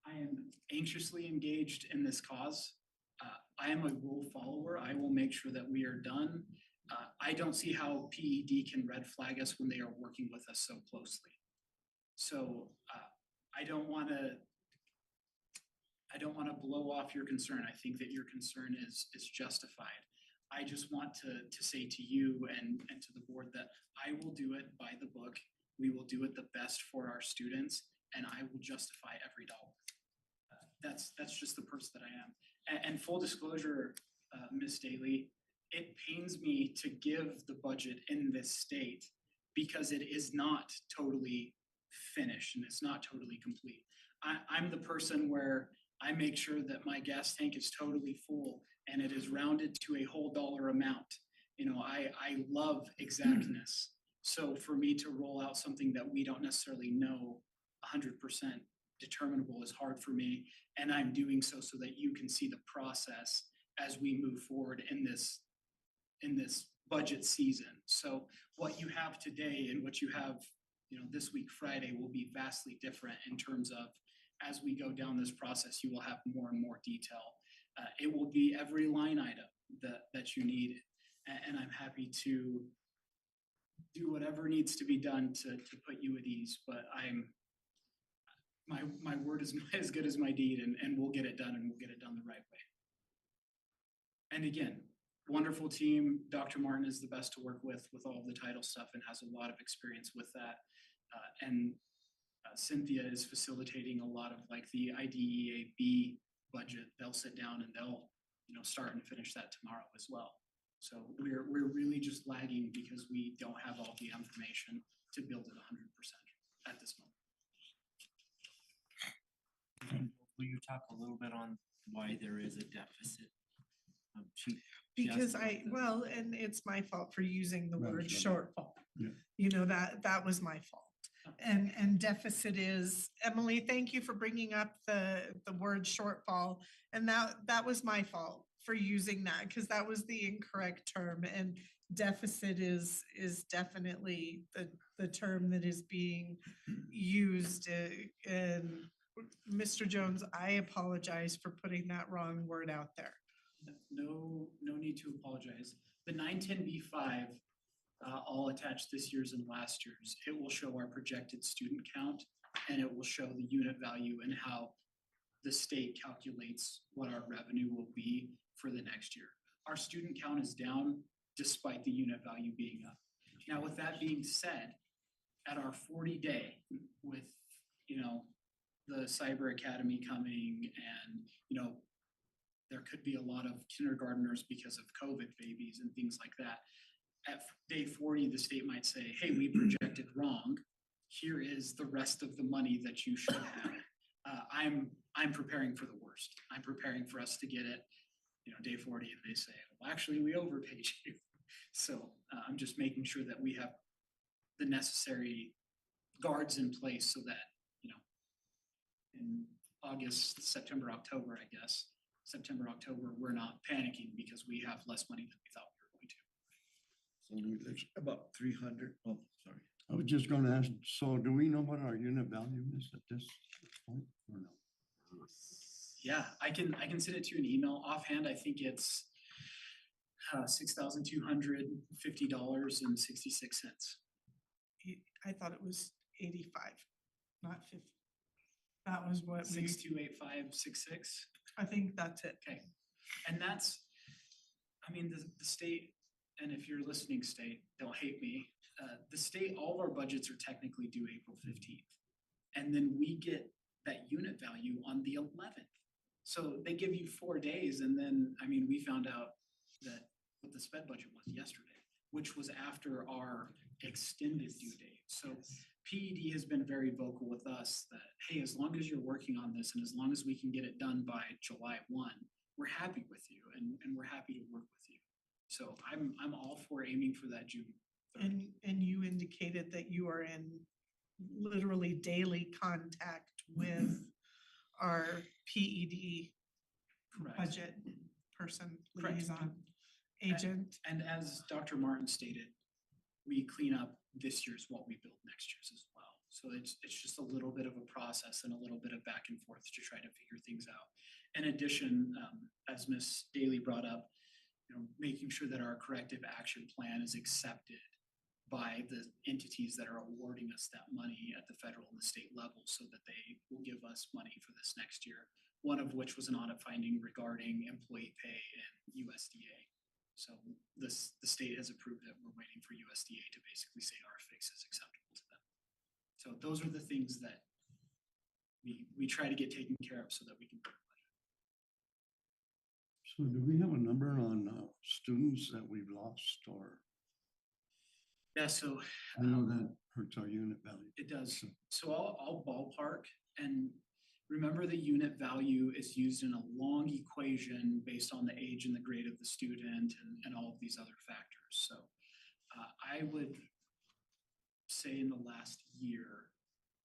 I am anxiously engaged in this cause. I am a rule follower. I will make sure that we are done. I don't see how PED can red flag us when they are working with us so closely. So I don't want to blow off your concern. I think that your concern is justified. I just want to say to you and to the board that I will do it by the book. We will do it the best for our students, and I will justify every dollar. That's just the person that I am. And full disclosure, Ms. Daly, it pains me to give the budget in this state because it is not totally finished and it's not totally complete. I'm the person where I make sure that my gas tank is totally full and it is rounded to a whole dollar amount. I love exactness. So for me to roll out something that we don't necessarily know 100% determinable is hard for me. And I'm doing so that you can see the process as we move forward in this budget season. So what you have today and what you have, this week, Friday, will be vastly different in terms of as we go down this process, you will have more and more detail. It will be every line item that you need. And I'm happy to do whatever needs to be done to put you at ease, but my word is as good as my deed, and we'll get it done, and we'll get it done the right way. And again, wonderful team. Dr. Martin is the best to work with all of the title stuff and has a lot of experience with that. Cynthia is facilitating a lot of like the IDEAB budget. They'll sit down and they'll start and finish that tomorrow as well. So we're really just lagging because we don't have all the information to build it 100% at this moment. Will you talk a little bit on why there is a deficit? Because and it's my fault for using the word shortfall. Yeah. That was my fault. And deficit is, Emily, thank you for bringing up the word shortfall. And that was my fault for using that because that was the incorrect term. And deficit is definitely the term that is being used in Mr. Jones, I apologize for putting that wrong word out there. No, no need to apologize. The 910B5, all attached this year's and last year's, it will show our projected student count and it will show the unit value and how the state calculates what our revenue will be for the next year. Our student count is down despite the unit value being up. Now, with that being said, at our 40-day with, the Cyber Academy coming and, there could be a lot of kindergartners because of COVID babies and things like that. At day 40, the state might say, hey, we projected wrong. Here is the rest of the money that you should have. I'm preparing for the worst. I'm preparing for us to get it, day 40, and they say, well, actually, we overpaid you. So I'm just making sure that we have the necessary guards in place so that, in August, September, October, I guess, September, October, we're not panicking because we have less money than we thought we were going to. So there's about 300, oh, sorry. I was just gonna ask, so do we know what our unit value is at this point or no? Yeah, I can send it to you an email. Offhand, I think it's $6,250.66. I thought it was 85, not 50. That was what we, 628566. I think that's it. Okay, and that's, the state, and if you're listening, state, don't hate me. The state, all of our budgets are technically due April 15th. And then we get that unit value on the 11th. So they give you 4 days. And then, we found out that what the sped budget was yesterday, which was after our extended due date. So PED has been very vocal with us that, hey, as long as you're working on this and as long as we can get it done by July 1, we're happy with you and we're happy to work with you. So I'm all for aiming for that June 3rd. And you indicated that you are in literally daily contact with our PED Correct. budget person, Correct. liaison, agent. And as Dr. Martin stated, we clean up this year's what we build next year's as well. So it's just a little bit of a process and a little bit of back and forth to try to figure things out. In addition, as Ms. Daly brought up, making sure that our corrective action plan is accepted by the entities that are awarding us that money at the federal and the state level so that they will give us money for this next year. One of which was an audit finding regarding employee pay and USDA. So the state has approved it. We're waiting for USDA to basically say our fix is acceptable to them. So those are the things that we try to get taken care of so that we can. So do we have a number on students that we've lost or? Yeah, so I know that hurts our unit value. it does. So I'll ballpark, and remember the unit value is used in a long equation based on the age and the grade of the student and all of these other factors. So I would say in the last year,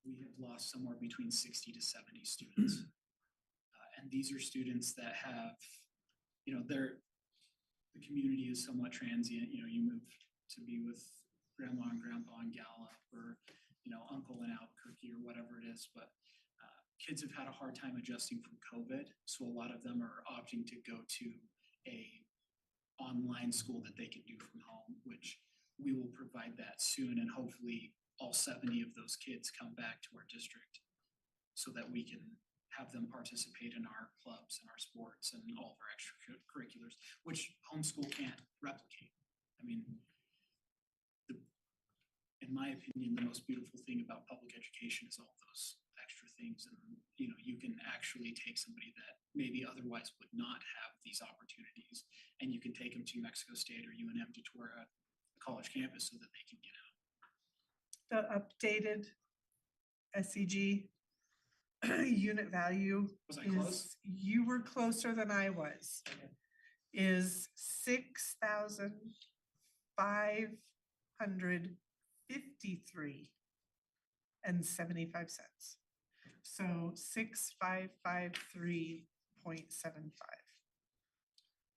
we have lost somewhere between 60 to 70 students. And these are students that have, the community is somewhat transient. You move to be with grandma and grandpa in Gallup or, uncle in Albuquerque or whatever it is. But kids have had a hard time adjusting from COVID. So a lot of them are opting to go to a online school that they can do from home, which we will provide that soon. And hopefully all 70 of those kids come back to our district so that we can have them participate in our clubs and our sports and all of our extracurriculars, which homeschool can't replicate. In my opinion, the most beautiful thing about public education is all those extra things. And, you can actually take somebody that maybe otherwise would not have these opportunities, and you can take them to Mexico State or UNM to tour a college campus so that they can get out. The updated SEG unit value Was I close? is, you were closer than I was, is $6,553.75. So 6,553.75.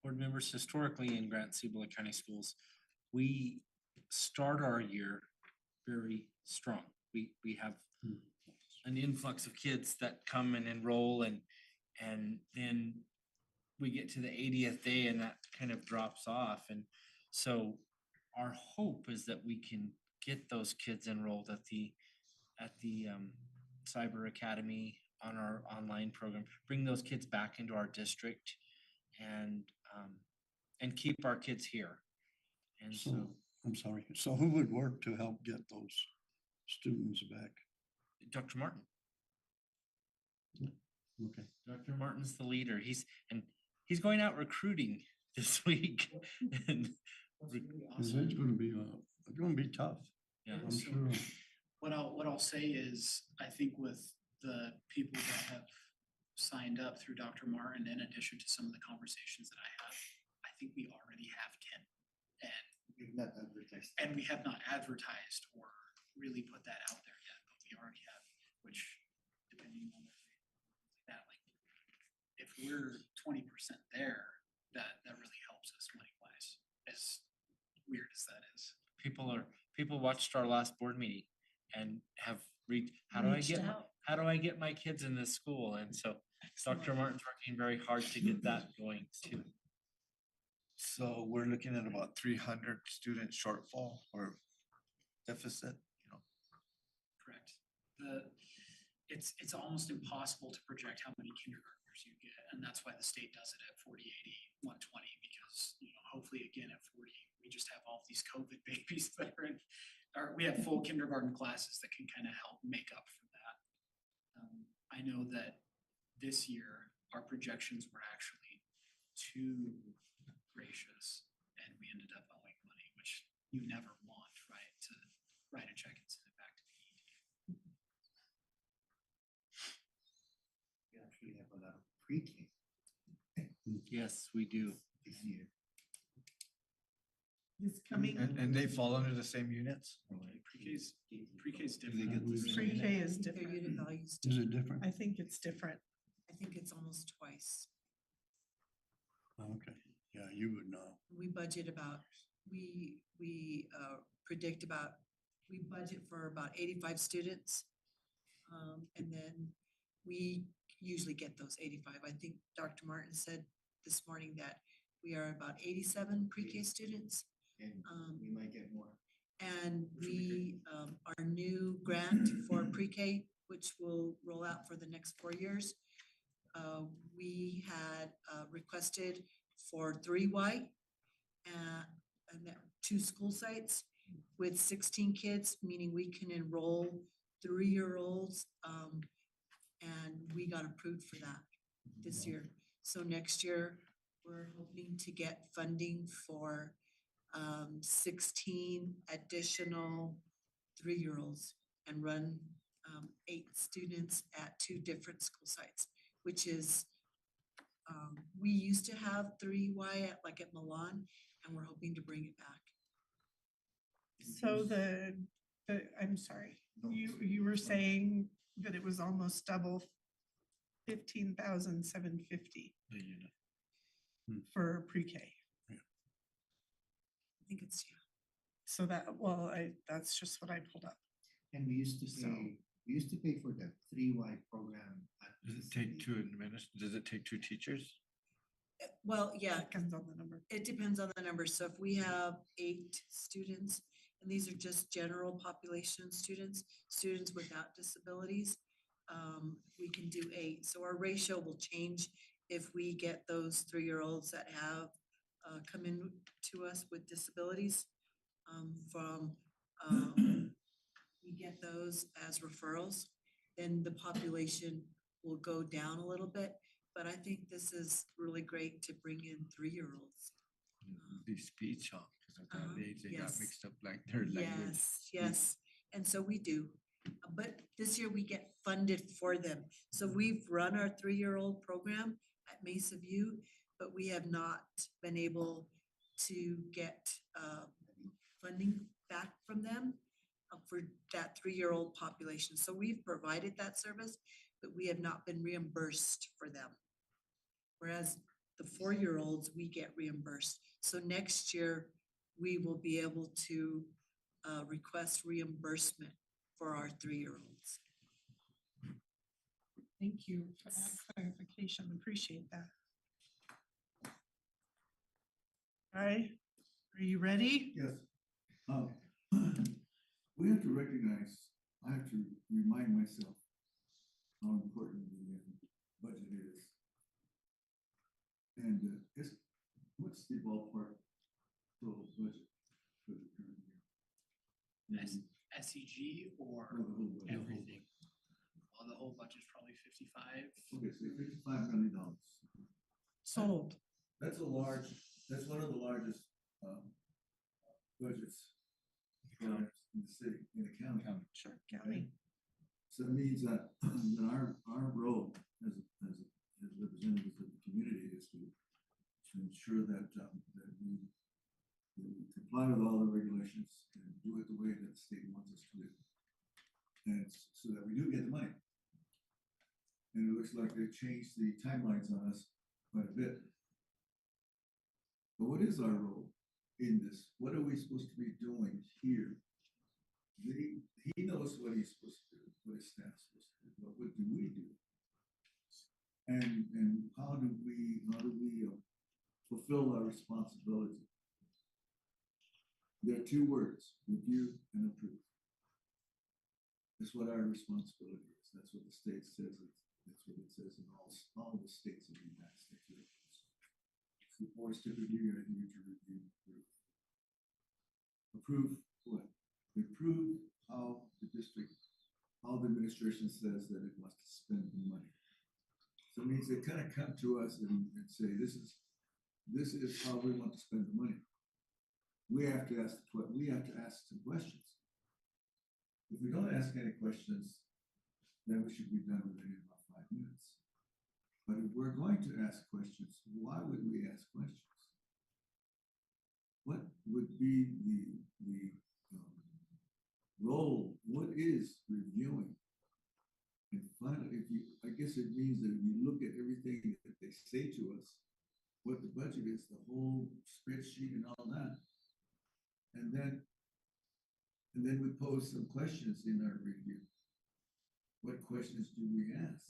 Board members, historically in Grant Cibola County Schools, we start our year very strong. We have an influx of kids that come and enroll and then we get to the 80th day and that kind of drops off. And so our hope is that we can get those kids enrolled at the Cyber Academy on our online program, bring those kids back into our district and keep our kids here. And so So, I'm sorry, so who would work to help get those students back? Dr. Martin. Okay. Dr. Martin's the leader. He's going out recruiting this week. And Cause it's gonna be tough, yeah, I'm So- sure. What I'll say is, I think with the people that have signed up through Dr. Martin, in addition to some of the conversations that I have, I think we already have 10. We've not advertised. And we have not advertised or really put that out there yet, but we already have, which depending on that, like, if we're 20% there, that really helps us money wise, as weird as that is. people watched our last board meeting and have how do I get my kids in this school? And so Dr. Martin's working very hard to get that going too. So we're looking at about 300 student shortfall or deficit, Correct. It's almost impossible to project how many kindergartners you get, and that's why the state does it at 40, 80, 120, because, hopefully again at 40, we just have all these COVID babies that are in, or we have full kindergarten classes that can kind of help make up for that. I know that this year, our projections were actually too gracious, and we ended up owing money, which you never want, right? To write a check and send it back to the ED. We actually have a lot of pre-K Yes, we do. this year. This coming, and they fall under the same units? Pre-K's Do they get different. the same pre-K unit? is Their different. unit values, Is it different? I think it's different. I think it's almost twice. Okay, yeah, you would know. We budget about, we predict about, we budget for about 85 students. And then we usually get those 85. I think Dr. Martin said this morning that we are about 87 pre-K students. And we might get more. And we, our new grant for pre-K, which will roll out for the next 4 years, we had requested for 3Y and that 2 school sites with 16 kids, meaning we can enroll 3-year-olds. And we got approved for that this year. So next year, we're hoping to get funding for 16 additional 3-year-olds and run 8 students at 2 different school sites, which is, we used to have 3Y at Milan, and we're hoping to bring it back. So I'm sorry, you were saying that it was almost double 15,750 The unit. for pre-K. I think it's, yeah. So that's just what I pulled up. And we used to So- pay for the 3Y program. at Does the it take city. does it take 2 teachers? Well, yeah, Depends on the number. it depends on the number. So if we have 8 students, and these are just general population students without disabilities, we can do 8. So our ratio will change if we get those 3-year-olds that have come in to us with disabilities. We get those as referrals, then the population will go down a little bit. But I think this is really great to bring in 3-year-olds. The speech off, because at that age they got yes. mixed up like their language. Yes, and so we do. But this year we get funded for them. So we've run our 3-year-old program at Mesa View, but we have not been able to get funding back from them for that 3-year-old population. So we've provided that service, but we have not been reimbursed for them. Whereas the 4-year-olds, we get reimbursed. So next year, we will be able to request reimbursement for our 3-year-olds. Thank you for that clarification. Appreciate that. All right, are you ready? Yes. We have to recognize, I have to remind myself how important the budget is. And what's the ballpark total budget for the current year? SEG or No, the whole budget. everything? Well, the whole budget's probably 55. Okay, so $55 million. Sold. That's one of the largest budgets in the city, in the county. Sure, county. So it means that our role as representatives of the community is to ensure that we comply with all the regulations and do it the way that the state wants us to do. And so that we do get the money. And it looks like they've changed the timelines on us quite a bit. But what is our role in this? What are we supposed to be doing here? He knows what he's supposed to do, what his staff's supposed to do, but what do we do? And how do we fulfill our responsibility? There are two words: review and approve. That's what our responsibility is. That's what the state says. That's what it says in all the states of the United States. It's the board's to review and you to review and approve. Approve what? Approve how the administration says that it wants to spend the money. So it means they kind of come to us and say, this is how we want to spend the money. We have to ask some questions. If we don't ask any questions, then we should be done with it in about 5 minutes. But if we're going to ask questions, why would we ask questions? What would be the role? What is reviewing? And finally, I guess it means that if you look at everything that they say to us, what the budget is, the whole spreadsheet and all that, and then we pose some questions in our review. What questions do we ask?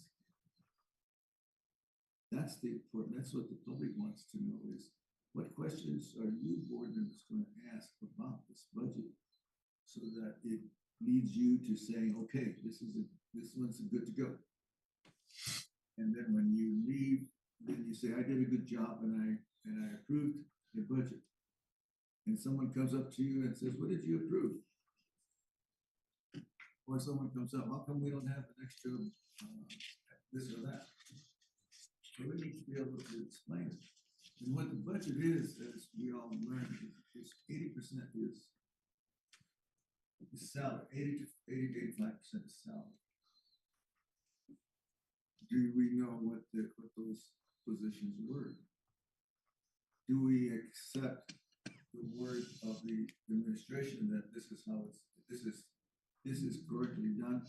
That's what the public wants to know is, what questions are you board members going to ask about this budget so that it leads you to saying, okay, this one's good to go. And then when you leave, then you say, I did a good job and I approved the budget. And someone comes up to you and says, what did you approve? Or someone comes up, how come we don't have an extra this or that? So we need to be able to explain it. And what the budget is, as we all learned, is 80% is salary, 80 to 85% is salary. Do we know what those positions were? Do we accept the word of the administration that this is how this is correctly done?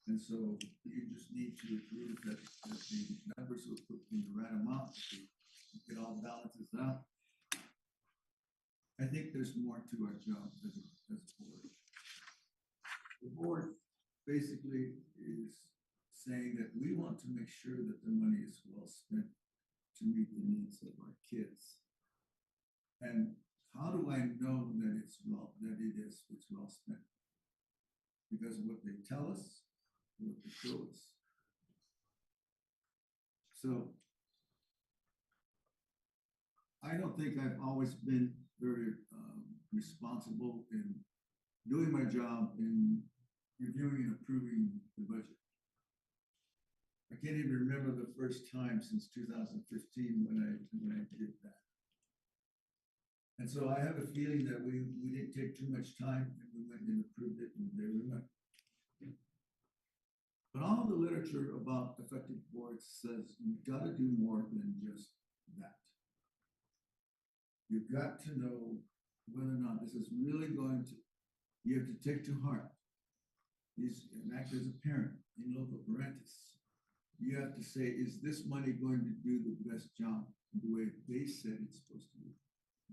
And so you just need to approve that the numbers were put in the right amount, it all balances out. I think there's more to our job as a board. The board basically is saying that we want to make sure that the money is well spent to meet the needs of our kids. And how do I know that it's well spent? Because of what they tell us, what they show us. So I don't think I've always been very responsible in doing my job in reviewing and approving the budget. I can't even remember the first time since 2015 when I did that. And so I have a feeling that we didn't take too much time and we went and approved it and there we went. But all the literature about effective boards says you've got to do more than just that. You've got to know whether or not this is really going to, you have to take to heart. And act as a parent, in loco parentis. You have to say, is this money going to do the best job the way they said it's supposed to do?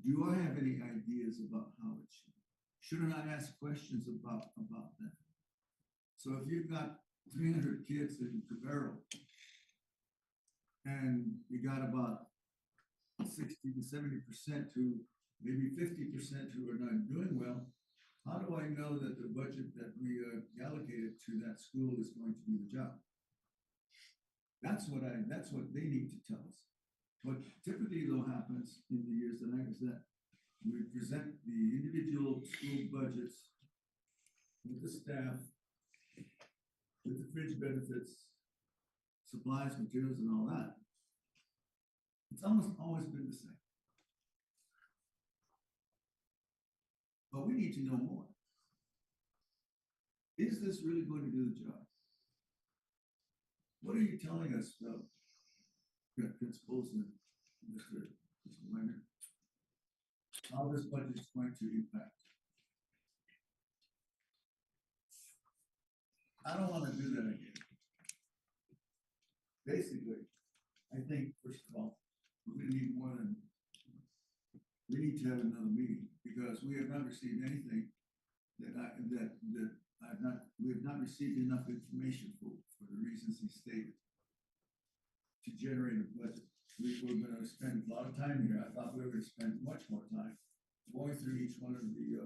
Do I have any ideas about how it should? Shouldn't I ask questions about that? So if you've got 300 kids in Cabarro. And you got about 60 to 70% who, maybe 50% who are not doing well. How do I know that the budget that we allocated to that school is going to do the job? That's what they need to tell us. What typically though happens in the years that I was at, we present the individual school budgets with the staff, with the fringe benefits, supplies, materials, and all that. It's almost always been the same. But we need to know more. Is this really going to do the job? What are you telling us about principals and Mr. Weiner? How this budget is going to impact? I don't want to do that again. Basically, I think, first of all, we need more than, we need to have another meeting because we have not received anything we have not received enough information for the reasons he stated to generate a budget. We were going to spend a lot of time here. I thought we were going to spend much more time going through each one of the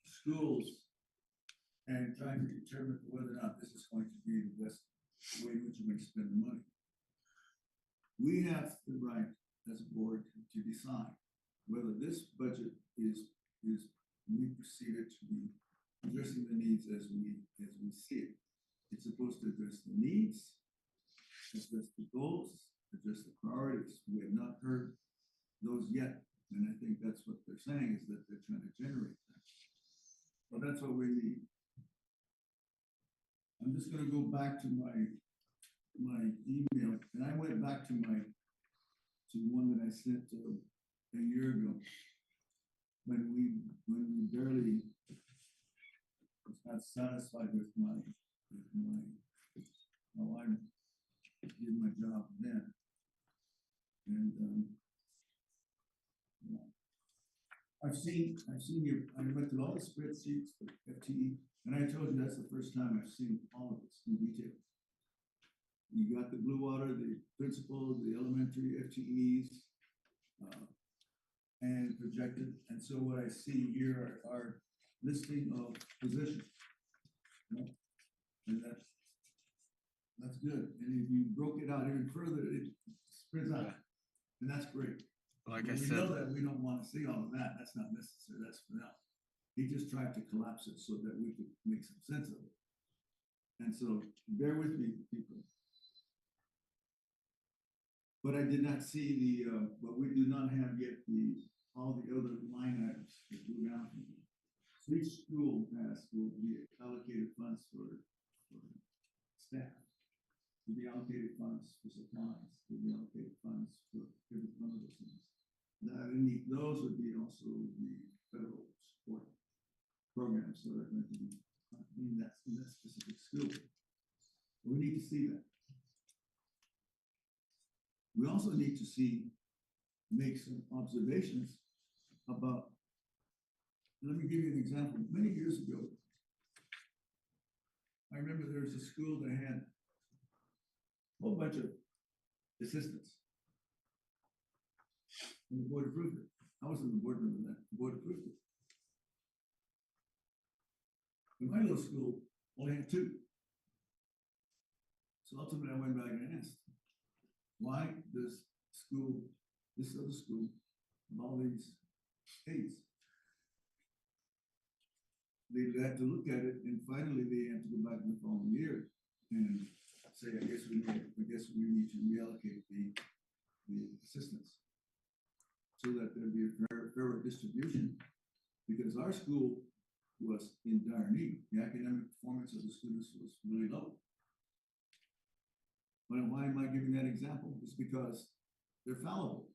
schools and trying to determine whether or not this is going to be the best way in which we're going to spend the money. We have the right as a board to decide whether this budget is we perceive it to be addressing the needs as we see it. It's supposed to address the needs, address the goals, address the priorities. We have not heard those yet. And I think that's what they're saying is that they're trying to generate that. Well, that's what we need. I'm just going to go back to my email, and I went back to one that I sent a year ago when we barely was not satisfied with how I did my job then. And I've seen you. I went through all the spreadsheets for FTE, and I told you that's the first time I've seen all of this in detail. You got the blue water, the principal, the elementary FTEs, and projected. And so what I see here are listing of positions. And that's good. And if you broke it out even further, it spreads out. And that's great. Like But I we said, know that we don't want to see all of that. That's not necessary. That's for now. He just tried to collapse it so that we could make some sense of it. And so bear with me, people. But I did not see but we do not have yet all the other line items that go down. So each school will be allocated funds for staff, will be allocated funds for supplies, will be allocated funds for every one of those things. Those would be also the federal support programs that are going to be in that specific school. We need to see that. We also need to make some observations about, let me give you an example. Many years ago, I remember there was a school that had a whole bunch of assistants. And the board approved it. I was in the board room when the board approved it. And my little school only had 2. So ultimately I went back and asked, why does this other school, with all these aides, they had to look at it, and finally they had to go back in the following year and say, I guess we need to reallocate the assistants so that there'd be a fairer distribution, because our school was in dire need. The academic performance of the students was really low. But why am I giving that example? It's because they're fallible.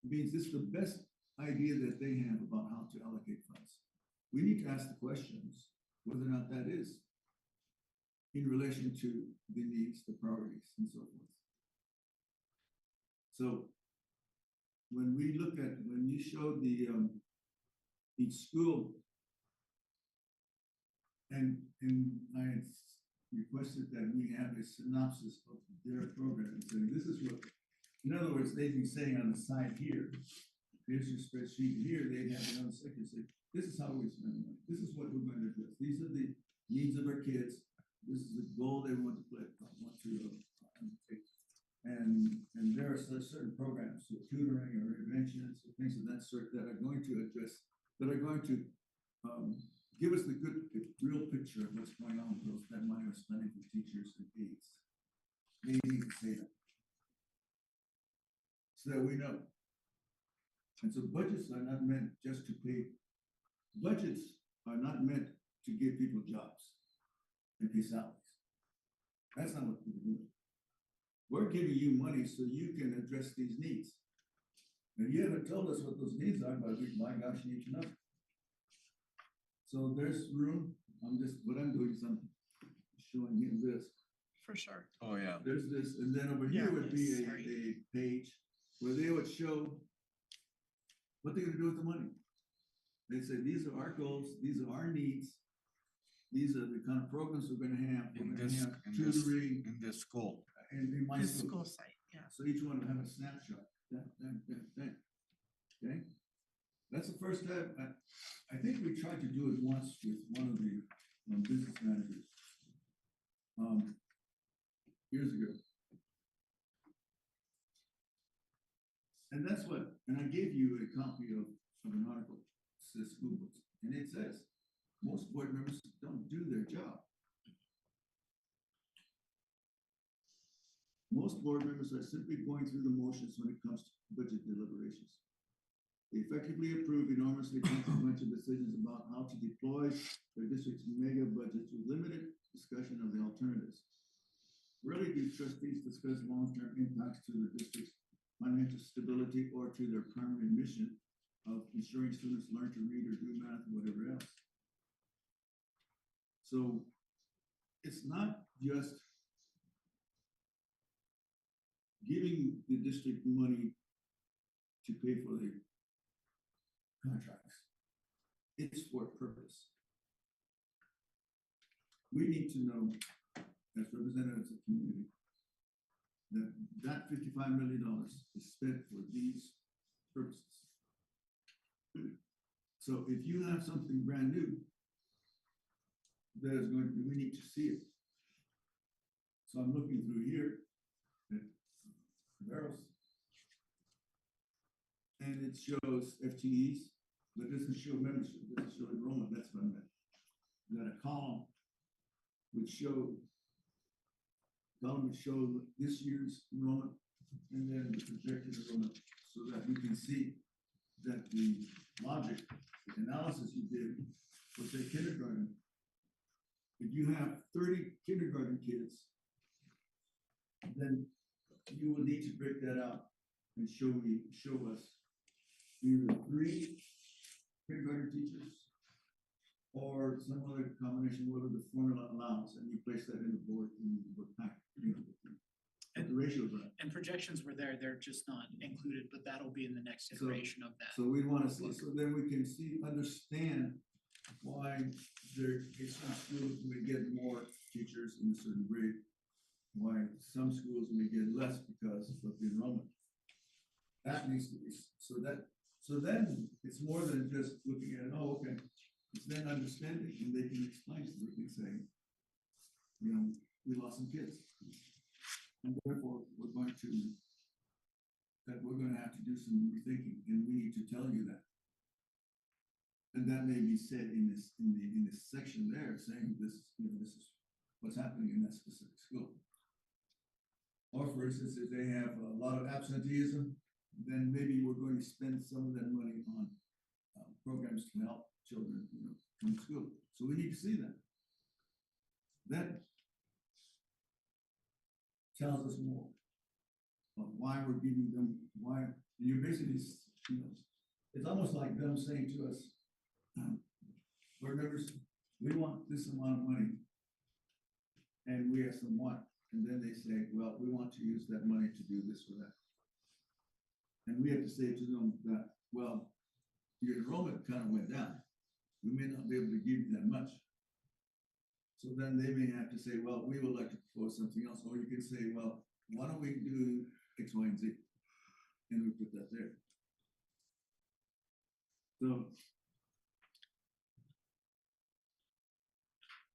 It means this is the best idea that they have about how to allocate funds. We need to ask the questions whether or not that is in relation to the needs, the priorities, and so forth. So when you showed each school, And I requested that we have a synopsis of their program, saying this is what, in other words, they'd be saying on the side here, here's your spreadsheet, here they have another section, say, this is how we spend money, this is what we're going to address, these are the needs of our kids, this is the goal they want to play, want to undertake. And there are certain programs, so tutoring or interventions, or things of that sort that are going to address, that are going to give us the good, real picture of what's going on with those, that money we're spending for teachers and aides. They need to say that. So that we know. And so budgets are not meant just to pay, budgets are not meant to give people jobs and pay salaries. That's not what we're doing. We're giving you money so you can address these needs. And you haven't told us what those needs are, but my gosh, you need to know. So there's room, what I'm doing is I'm showing him this. For sure. Oh, yeah. There's this, and then over here Yeah, would be yes, a sorry. page where they would show what they're gonna do with the money. They say, these are our goals, these are our needs, these are the kind of programs we're gonna have. We're In gonna this, have in this, tutoring in this school. in my His school. school site, yeah. So each one will have a snapshot. Okay? That's the first step. I think we tried to do it once with one of the business managers. Years ago. And that's what, and I gave you a copy of an article, it says school books, and it says, most board members don't do their job. Most board members are simply going through the motions when it comes to budget deliberations. They effectively approve enormously consequential decisions about how to deploy their district's mega budgets with limited discussion of the alternatives. Rarely do trustees discuss long-term impacts to the district's financial stability or to their primary mission of ensuring students learn to read or do math or whatever else. So it's not just giving the district money to pay for the contracts. It's for a purpose. We need to know, as representatives of the community, that $55 million is spent for these purposes. So if you have something brand new, that is going to, we need to see it. So I'm looking through here at barrels. And it shows FTEs, but it doesn't show membership, it doesn't show enrollment, that's what I meant. That a column would show this year's enrollment and then the projected enrollment so that we can see that the logic, the analysis you did for say kindergarten. If you have 30 kindergarten kids, then you will need to break that out and show us either 3 kindergarten teachers or some other combination, whatever the formula allows, and you place that in the board pack, the ratios are. And projections were there, they're just not included, but that'll be in the next iteration of that. So we want to see, so then we can understand why some schools may get more teachers in a certain grade, why some schools may get less because of the enrollment. That needs to be, so then it's more than just looking at, oh, okay, it's then understanding, and they can explain, so they can say, we lost some kids. And therefore, we're going to have to do some rethinking, and we need to tell you that. And that may be said in this section there, saying this is what's happening in that specific school. Or for instance, if they have a lot of absenteeism, then maybe we're going to spend some of that money on programs to help children, come to school. So we need to see that. That tells us more of why we're giving them, why you're basically, it's almost like them saying to us, board members, we want this amount of money. And we ask them what, and then they say, well, we want to use that money to do this or that. And we have to say to them that, well, your enrollment kind of went down. We may not be able to give you that much. So then they may have to say, well, we would like to propose something else, or you can say, well, why don't we do X, Y, and Z? And we put that there. So,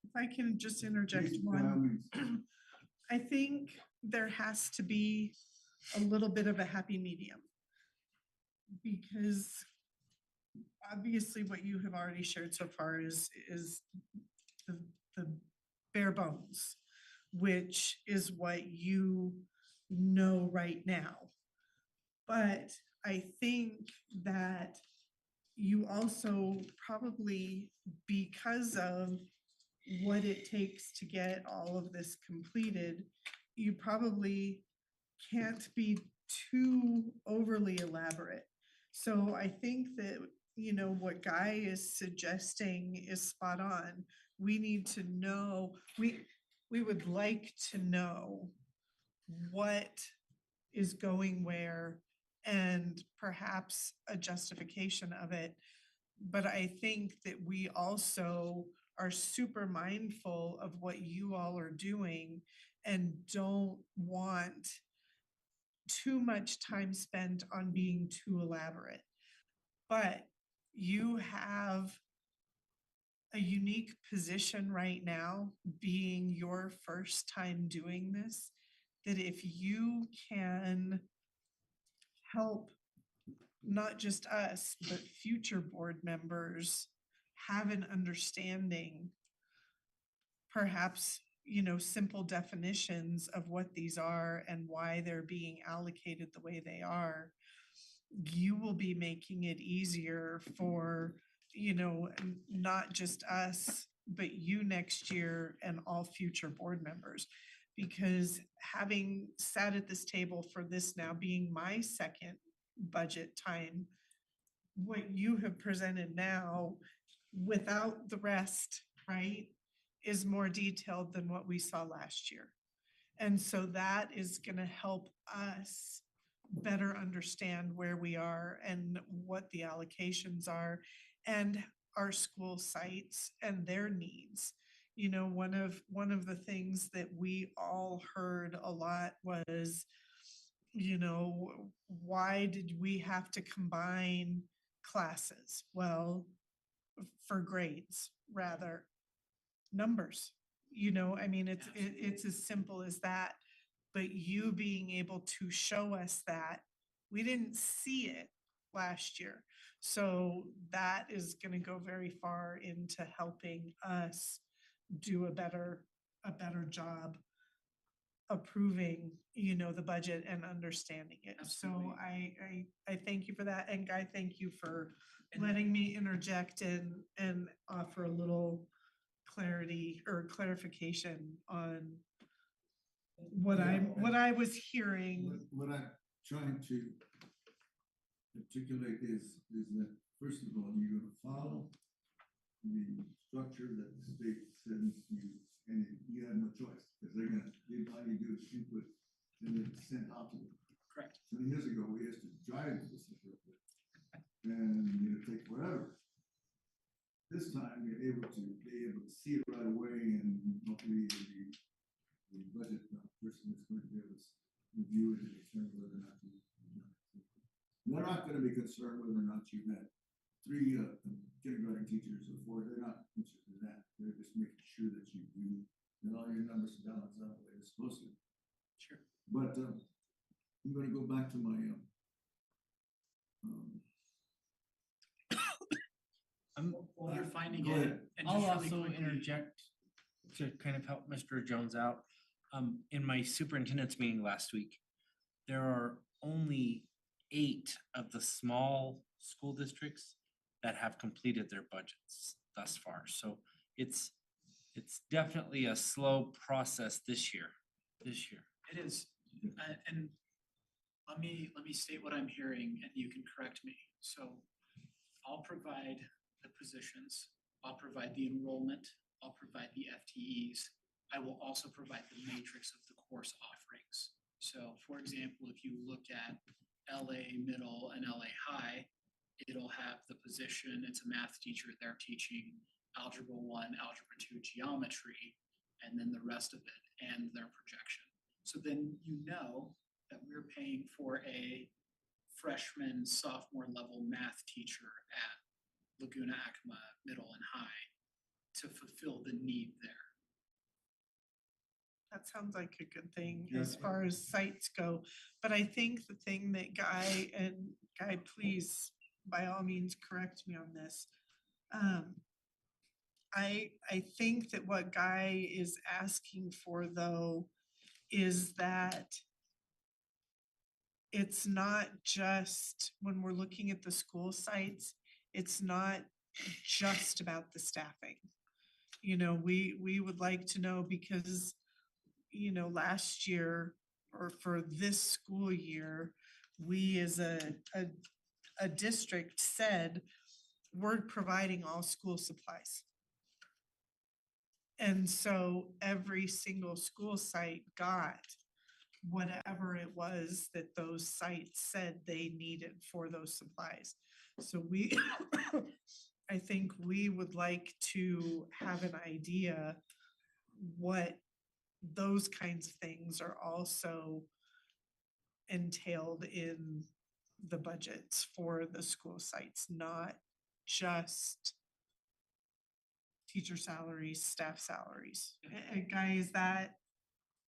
If I can just interject please, by all one. means. I think there has to be a little bit of a happy medium. Because obviously what you have already shared so far is the bare bones, which is what you know right now. But I think that you also probably, because of what it takes to get all of this completed, you probably can't be too overly elaborate. So I think that, you know, what Guy is suggesting is spot on. We need to know, we would like to know what is going where and perhaps a justification of it. But I think that we also are super mindful of what you all are doing and don't want too much time spent on being too elaborate. But you have a unique position right now, being your first time doing this, that if you can help not just us, but future board members have an understanding, perhaps, you know, simple definitions of what these are and why they're being allocated the way they are, you will be making it easier for, you know, not just us, but you next year and all future board members. Because having sat at this table for this now being my second budget time, what you have presented now without the rest, right, is more detailed than what we saw last year. And so that is gonna help us better understand where we are and what the allocations are and our school sites and their needs. You know, one of the things that we all heard a lot was, you know, why did we have to combine classes? Well, for grades, rather, numbers. You know, I mean, it's as simple as that. But you being able to show us that, we didn't see it last year. So that is gonna go very far into helping us do a better job approving, you know, the budget and understanding it. So Absolutely. I thank you for that. And Guy, thank you for And- letting me interject and offer a little clarity or clarification on what I was hearing. What I'm trying to articulate is that, first of all, you're gonna follow the structure that the state sends you, and you have no choice, because they're gonna, all you do is input, and then it's sent out to them. Correct. 20 years ago, we used to drive this equipment, and it'd take forever. This time, you're able to see it right away, and hopefully the budget person is going to be able to review it and determine whether or not you. They're not gonna be concerned whether or not you had 3 kindergarten teachers or 4. They're not interested in that. They're just making sure that you do, that all your numbers balance out the way it's supposed to. Sure. But I'm gonna go back to my While you're finding Go it, ahead. and I'll just really also quickly- interject to kind of help Mr. Jones out. In my superintendent's meeting last week, there are only 8 of the small school districts that have completed their budgets thus far. So it's definitely a slow process this year. It is, and let me state what I'm hearing and you can correct me. So I'll provide the positions, I'll provide the enrollment, I'll provide the FTEs. I will also provide the matrix of the course offerings. So for example, if you look at LA Middle and LA High, it'll have the position, it's a math teacher, they're teaching Algebra 1, Algebra 2, geometry, and then the rest of it and their projection. So then you know that we're paying for a freshman, sophomore level math teacher at Laguna Acoma Middle and High to fulfill the need there. That sounds like a good thing Yeah. as far as sites go, but I think the thing that Guy, please, by all means, correct me on this. I think that what Guy is asking for, though, is that it's not just, when we're looking at the school sites, it's not just about the staffing. You know, we would like to know because, you know, last year or for this school year, we as a district said, we're providing all school supplies. And so every single school site got whatever it was that those sites said they needed for those supplies. So we, I think we would like to have an idea what those kinds of things are also entailed in the budgets for the school sites, not just teacher salaries, staff salaries. Guy, is that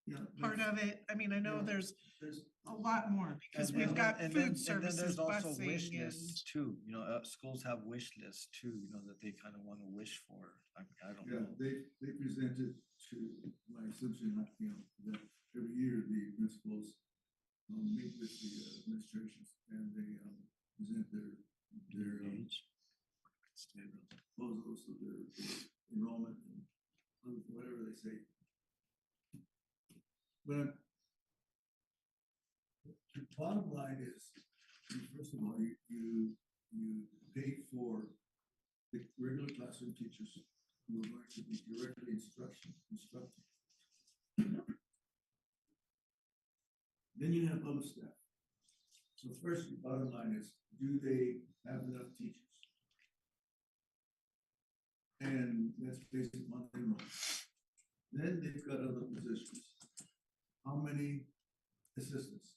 Yeah. part that's- of it? I mean, I know yeah, there's There's, a lot more because And- we've and got then- and then- food services, And then there's also wish busing and. lists too, you know, schools have wish lists too, you know, that they kind of want to wish for. I don't yeah, know. they presented to my assumption, that, you know, that every year the principals meet with the administrations and they present their proposals of their enrollment and whatever they say. But the bottom line is, first of all, you pay for the regular classroom teachers who are going to be directly instructing. Then you have other staff. So first, the bottom line is, do they have enough teachers? And that's based on enrollment. Then they've got other positions. How many assistants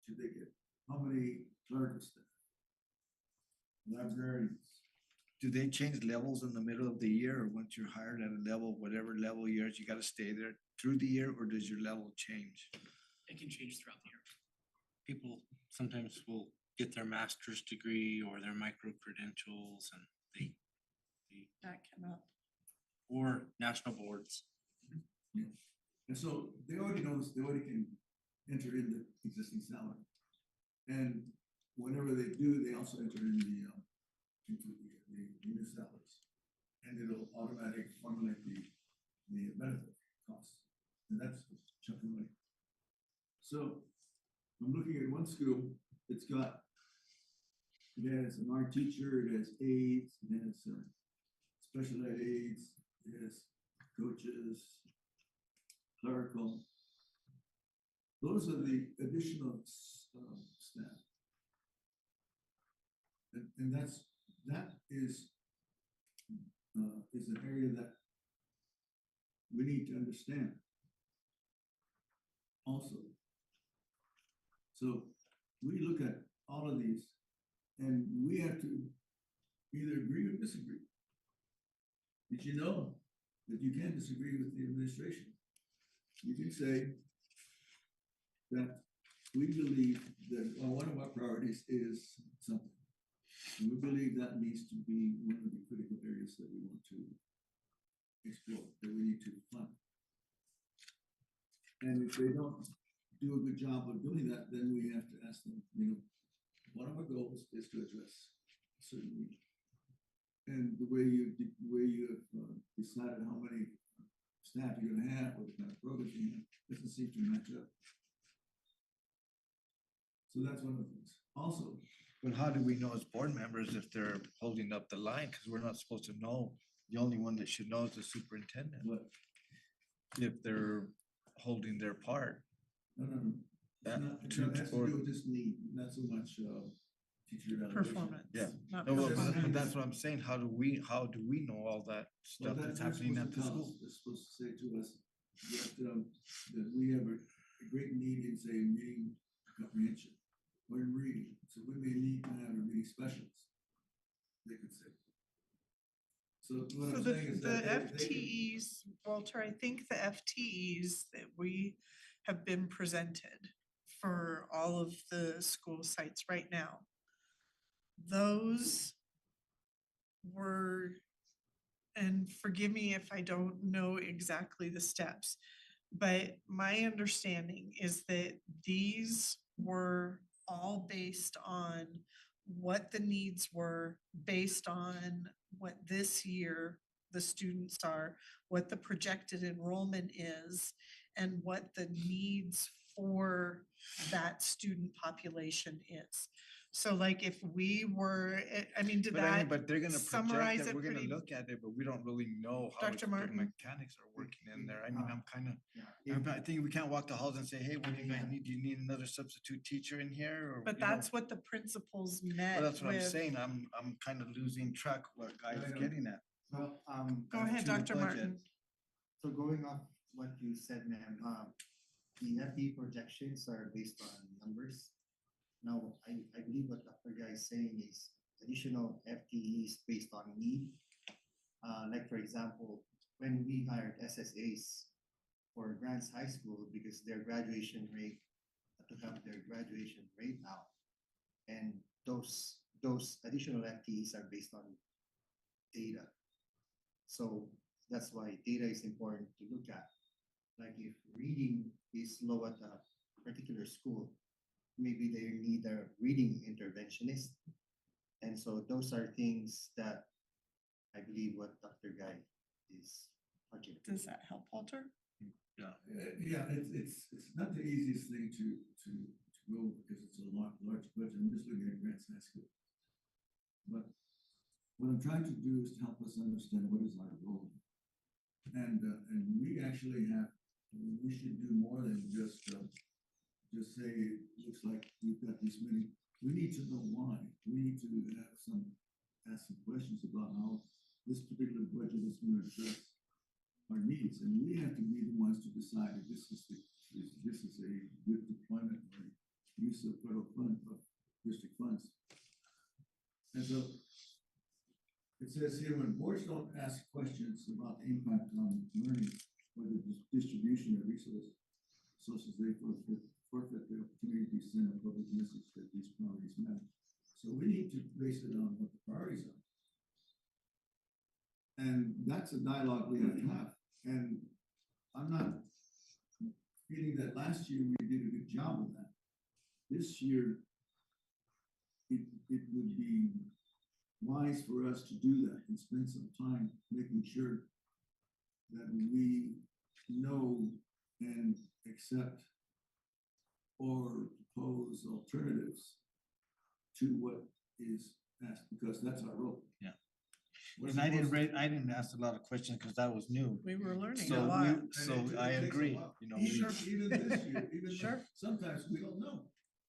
should they get? How many clerical staff? Librarians? Do they change levels in the middle of the year, or once you're hired at a level, whatever level you're at, you gotta stay there through the year, or does your level change? It can change throughout the year. People sometimes will get their master's degree or their micro credentials and they That cannot. or national boards. And so they already know this, they already can enter in the existing salary. And whenever they do, they also enter in into the new salaries. And it'll automatically formulate the benefit costs. And that's a chunk of money. So I'm looking at one school, it has an art teacher, it has aides, it has special ed aides, it has coaches, clerical. Those are the additional staff. And that is an area that we need to understand also. So we look at all of these and we have to either agree or disagree. Did you know that you can't disagree with the administration? You can say that we believe that one of our priorities is something. And we believe that needs to be one of the critical areas that we want to explore, that we need to fund. And if they don't do a good job of doing that, then we have to ask them, you know, one of our goals is to address a certain need. And the way you have decided how many staff you're gonna have, what kind of programs you have, doesn't seem to match up. So that's one of the things. Also, But how do we know as board members if they're holding up the line? Because we're not supposed to know. The only one that should know is the superintendent. what, If they're holding their part. no. That It to- has to or- do with this need, not so much teacher evaluation. Performance. Yeah. Not No, well, but performance. that's what I'm saying. How do we know all that Well, stuff that's they're happening supposed at to the tell us. school? They're supposed to say to us that we have a great need in, say, reading comprehension or in reading. So we may need to have a reading specialist, they could say. So what So I'm the, saying is the that they can- FTEs, Walter, I think the FTEs that we have been presented for all of the school sites right now, those were, and forgive me if I don't know exactly the steps, but my understanding is that these were all based on what the needs were, based on what this year the students are, what the projected enrollment is, and what the needs for that student population is. So like if we were, I mean, did But I mean, that but they're gonna summarize project it, it we're gonna pretty? look at it, but we don't really know how Dr. the Martin? mechanics are working in there. I mean, I'm kind of, Yeah, I think we can't walk the halls and say, hey, what do you guys need? Do you need another substitute teacher in here or? But you know? that's what the principals met Well, that's what I'm with. saying. I'm kind of losing track what Guy is know. getting at. so, Go as ahead, to the Dr. budget. Martin. so going off what you said, ma'am, the FTE projections are based on numbers. Now, I believe what Dr. Guy is saying is additional FTEs based on need. Like for example, when we hired SSAs for Grants High School because their graduation rate, to have their graduation rate out. And those additional FTEs are based on data. So that's why data is important to look at. Like if reading is low at a particular school, maybe they need a reading interventionist. And so those are things that I believe what Dr. Guy is talking about. Does that help, Walter? Yeah, it's not the easiest thing to go because it's a large budget. I'm just looking at Grants High School. But what I'm trying to do is to help us understand what is our goal. And we actually have, we should do more than just say, it looks like we've got these many. We need to know why. We need to ask some questions about how this particular budget is going to address our needs, and we have to be the ones to decide if this is a good deployment or use of federal fund of district funds. And so it says here, when boards don't ask questions about the impact on learning or the distribution of sources, they forfeit the opportunity to send a public message that these priorities matter. So we need to base it on what the priorities are. And that's a dialogue we have to have. And I'm not feeling that last year we did a good job of that. This year, it would be wise for us to do that and spend some time making sure that we know and accept or propose alternatives to what is asked, because that's our role. Yeah. We're And I supposed to- didn't ask a lot of questions because that was new. We were learning a So lot. we, so I takes a agree, while. you know, Even we, even this year, even Sure. sometimes we don't know,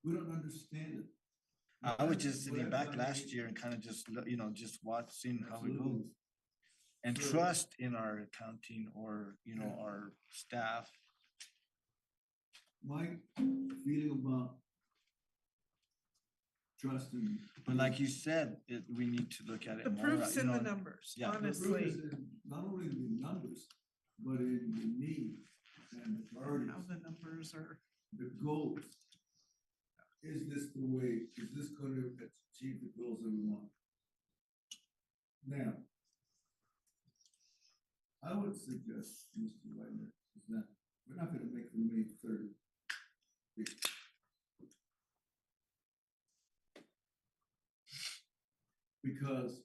we don't understand it. I was just sitting What back I've last done- year and kind of just, just watching how it Absolutely. goes. And So- trust in our accounting or, our staff. My feeling about trust and. But like you said, we need to look at it The more. proof's in the numbers, yeah. The proof is honestly. in not only the numbers, but in the need and the priorities, How the numbers are. the goals. Is this the way, is this going to achieve the goals that we want? Now, I would suggest, Mr. Wagner, is that we're not gonna make the May 3rd. Because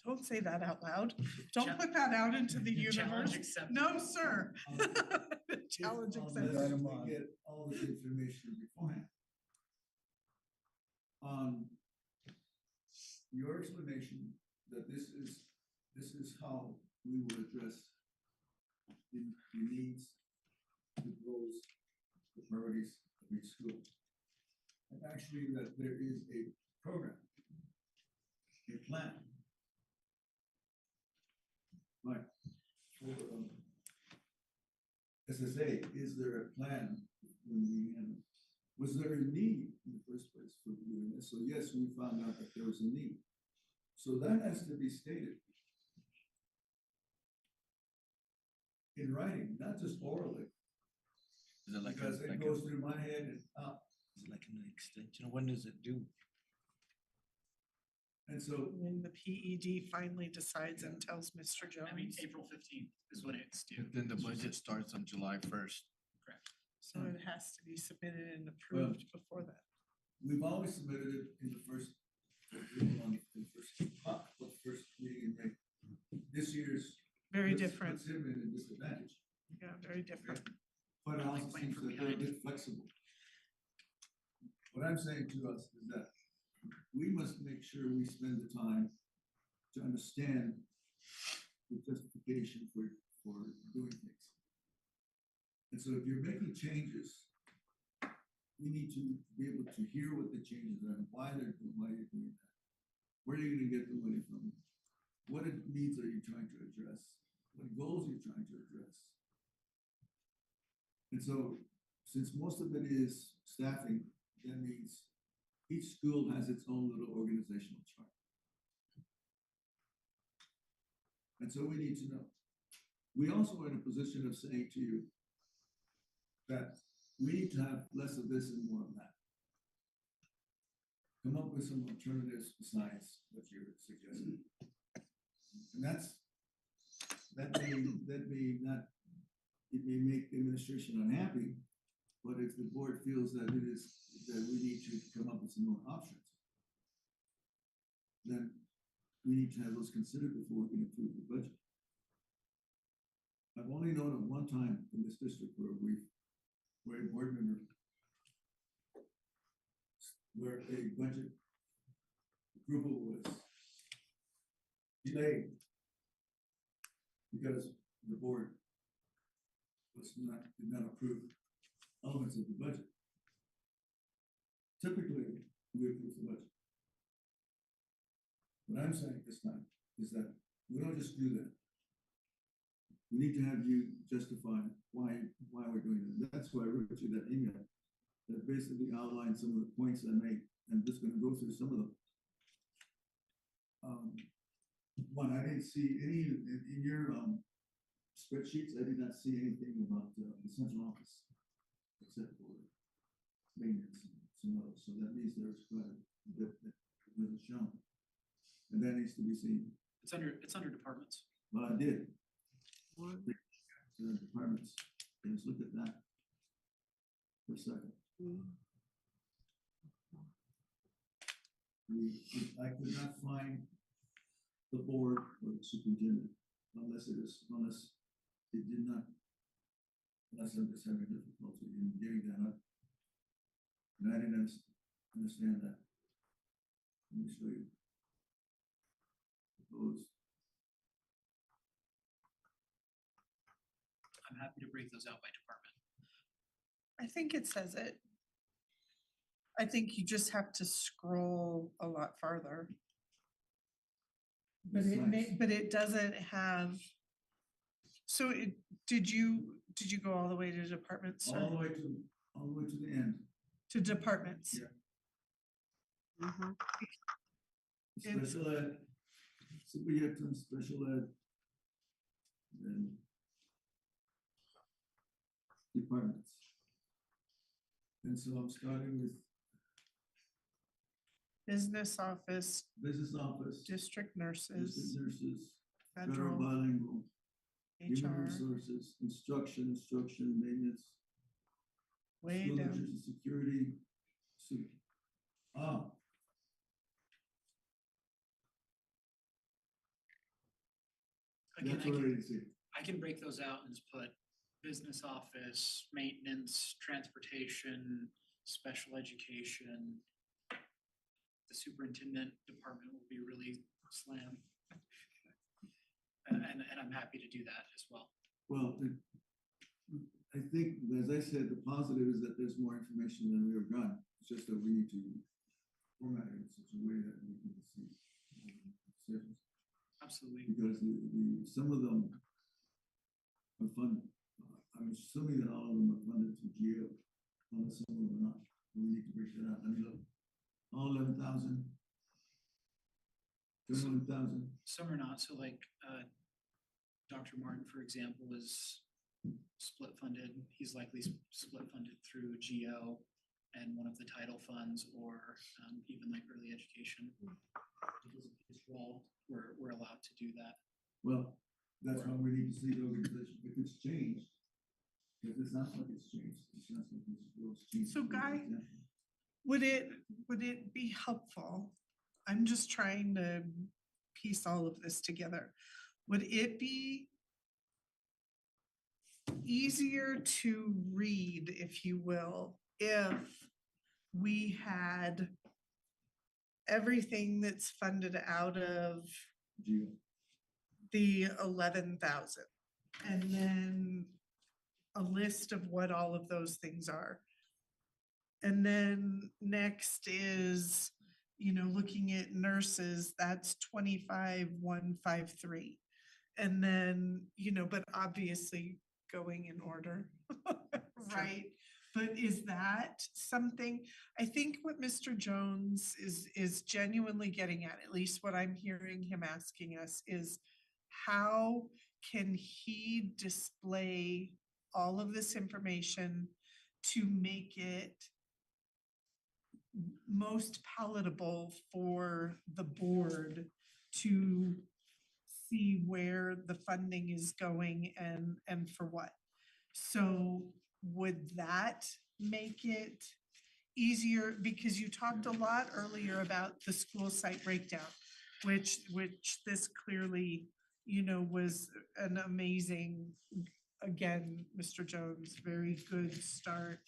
Don't say that out loud. Don't put that out into the Challenge universe. accepted. No, sir. Challenge unless accepted. we get all this information beforehand. Your explanation that this is how we will address the needs, the goals, the priorities of each school. And actually that there is a program is there a plan when we, was there a need in the first place for doing this? So yes, we found out that there was a need. So that has to be stated in writing, not just orally, Is it like because it goes through my head and up. is it like an extension? When does it do? And so, When the PED finally decides and tells Mr. I mean, Jones, April 15th is when it's due. Then the budget starts on July 1st. so it has to be submitted and approved before that. we've always submitted it in the first, on the first meeting in May. This year's. Very puts- different, Puts him in a disadvantage, yeah, very different. but it I like also playing seems from that they're a behind. bit flexible. What I'm saying to us is that we must make sure we spend the time to understand the justification for doing things. And so if you're making changes, we need to be able to hear what the changes are and why you're doing that. Where are you gonna get the money from? What needs are you trying to address? What goals are you trying to address? And so, since most of it is staffing, that means each school has its own little organizational chart. And so we need to know. We also are in a position of saying to you that we need to have less of this and more of that. Come up with some alternatives besides what you're suggesting. And that may not, it may make the administration unhappy, but if the board feels that it is, that we need to come up with some more options, then we need to have those considered before we can approve the budget. I've only known of one time in this district where a board member, where a budget approval was delayed because the board did not approve elements of the budget. Typically, we approve the budget. What I'm saying this time is that we don't just do that. We need to have you justify why we're doing it. That's why I wrote you that email that basically outlines some of the points I made. I'm just gonna go through some of them. One, I didn't see any, in your spreadsheets, I did not see anything about the central office, except for maintenance and some others. So that means there's quite a bit that wasn't shown. And that needs to be seen. It's under departments. Well, I did. The departments, let's look at that for a second. I could not find the board or the superintendent unless it did not, unless I'm just having difficulty in getting that up. And I didn't understand that. Let me show you. Proposed. I'm happy to break those out by department. I think it says it. I think you just have to scroll a lot farther. But it doesn't have. So did you go all the way to departments? All the way to the end. To departments? Yeah. Special ed, so we have some special ed. And departments. And so I'm starting with Business office, district nurses, federal federal, bilingual, human HR, resources, instruction, maintenance, way school down. nutrition security. Again, That's what I didn't see. I can break those out and just put business office, maintenance, transportation, special education. The superintendent department will be really slammed. And I'm happy to do that as well. Well, I think, as I said, the positive is that there's more information than we have done. It's just that we need to format it in such a way that we can see decisions. Absolutely. Because some of them are fun. I'm assuming that all of them are funded through GEO, unless some of them are not. We need to break that out. I mean, look, all 11,000. 21,000. Some are not, so like, Dr. Martin, for example, is split funded. He's likely split funded through GEO and one of the title funds, or even like early education. Because of his role, we're allowed to do that. Well, that's why we need to see the organization, if it's changed. If it's not like it's changed, it's not like it's changed. So, Guy, would it be helpful? I'm just trying to piece all of this together. Would it be easier to read, if you will, if we had everything that's funded out of GEO. the 11,000 and then a list of what all of those things are? And then next is, looking at nurses, that's 25,153. And then, but obviously going in order, right? But is that something, I think what Mr. Jones is genuinely getting at least what I'm hearing him asking us is, how can he display all of this information to make it most palatable for the board to see where the funding is going and for what? So would that make it easier? Because you talked a lot earlier about the school site breakdown, which this clearly, was an amazing, again, Mr. Jones, very good start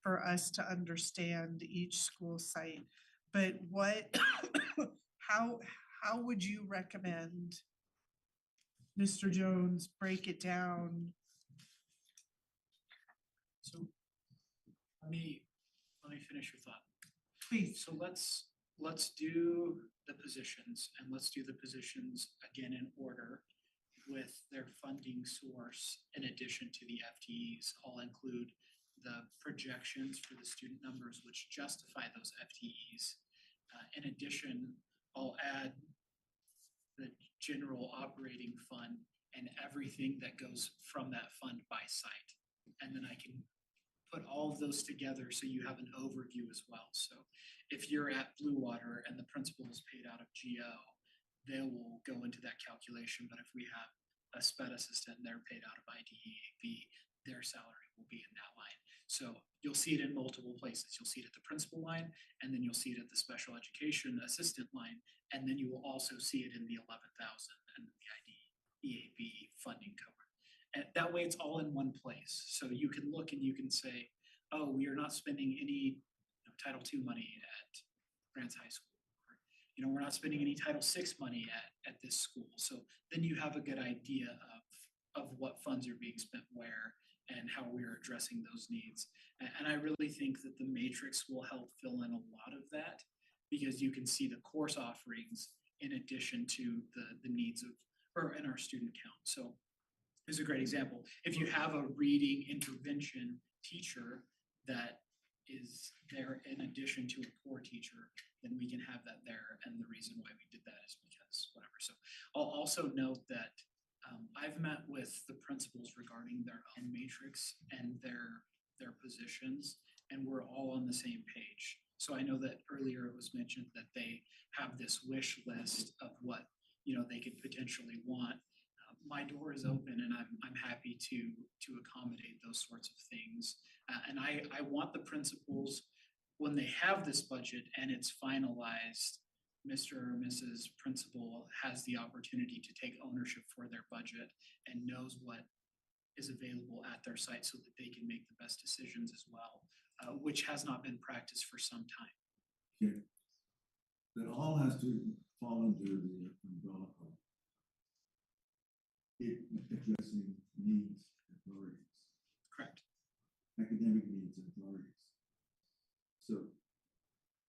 for us to understand each school site. But how would you recommend, Mr. Jones, break it down? So let me finish your thought. Please. So let's do the positions, and let's do the positions again in order with their funding source in addition to the FTEs. I'll include the projections for the student numbers which justify those FTEs. In addition, I'll add the general operating fund and everything that goes from that fund by site. And then I can put all of those together so you have an overview as well. So if you're at Blue Water and the principal is paid out of GO, they will go into that calculation. But if we have a SPED assistant and they're paid out of IDEAB, their salary will be in that line. So you'll see it in multiple places. You'll see it at the principal line, and then you'll see it at the special education assistant line, and then you will also see it in the 11,000 and the IDEAB funding cover. And that way it's all in one place. So you can look and you can say, oh, we are not spending any Title II money at Grants High School. Or, we're not spending any Title VI money at this school. So then you have a good idea of what funds are being spent where and how we're addressing those needs. And I really think that the matrix will help fill in a lot of that, because you can see the course offerings in addition to the needs or in our student count. So here's a great example. If you have a reading intervention teacher that is there in addition to a core teacher, then we can have that there. And the reason why we did that is because whatever. So I'll also note that I've met with the principals regarding their own matrix and their positions, and we're all on the same page. So I know that earlier it was mentioned that they have this wish list of what they could potentially want. My door is open, and I'm happy to accommodate those sorts of things. And I want the principals, when they have this budget and it's finalized, Mr. or Mrs. Principal has the opportunity to take ownership for their budget and knows what is available at their site so that they can make the best decisions as well, which has not been practiced for some time. Okay. That all has to fall under the umbrella of addressing needs and priorities. Correct. Academic needs and priorities. So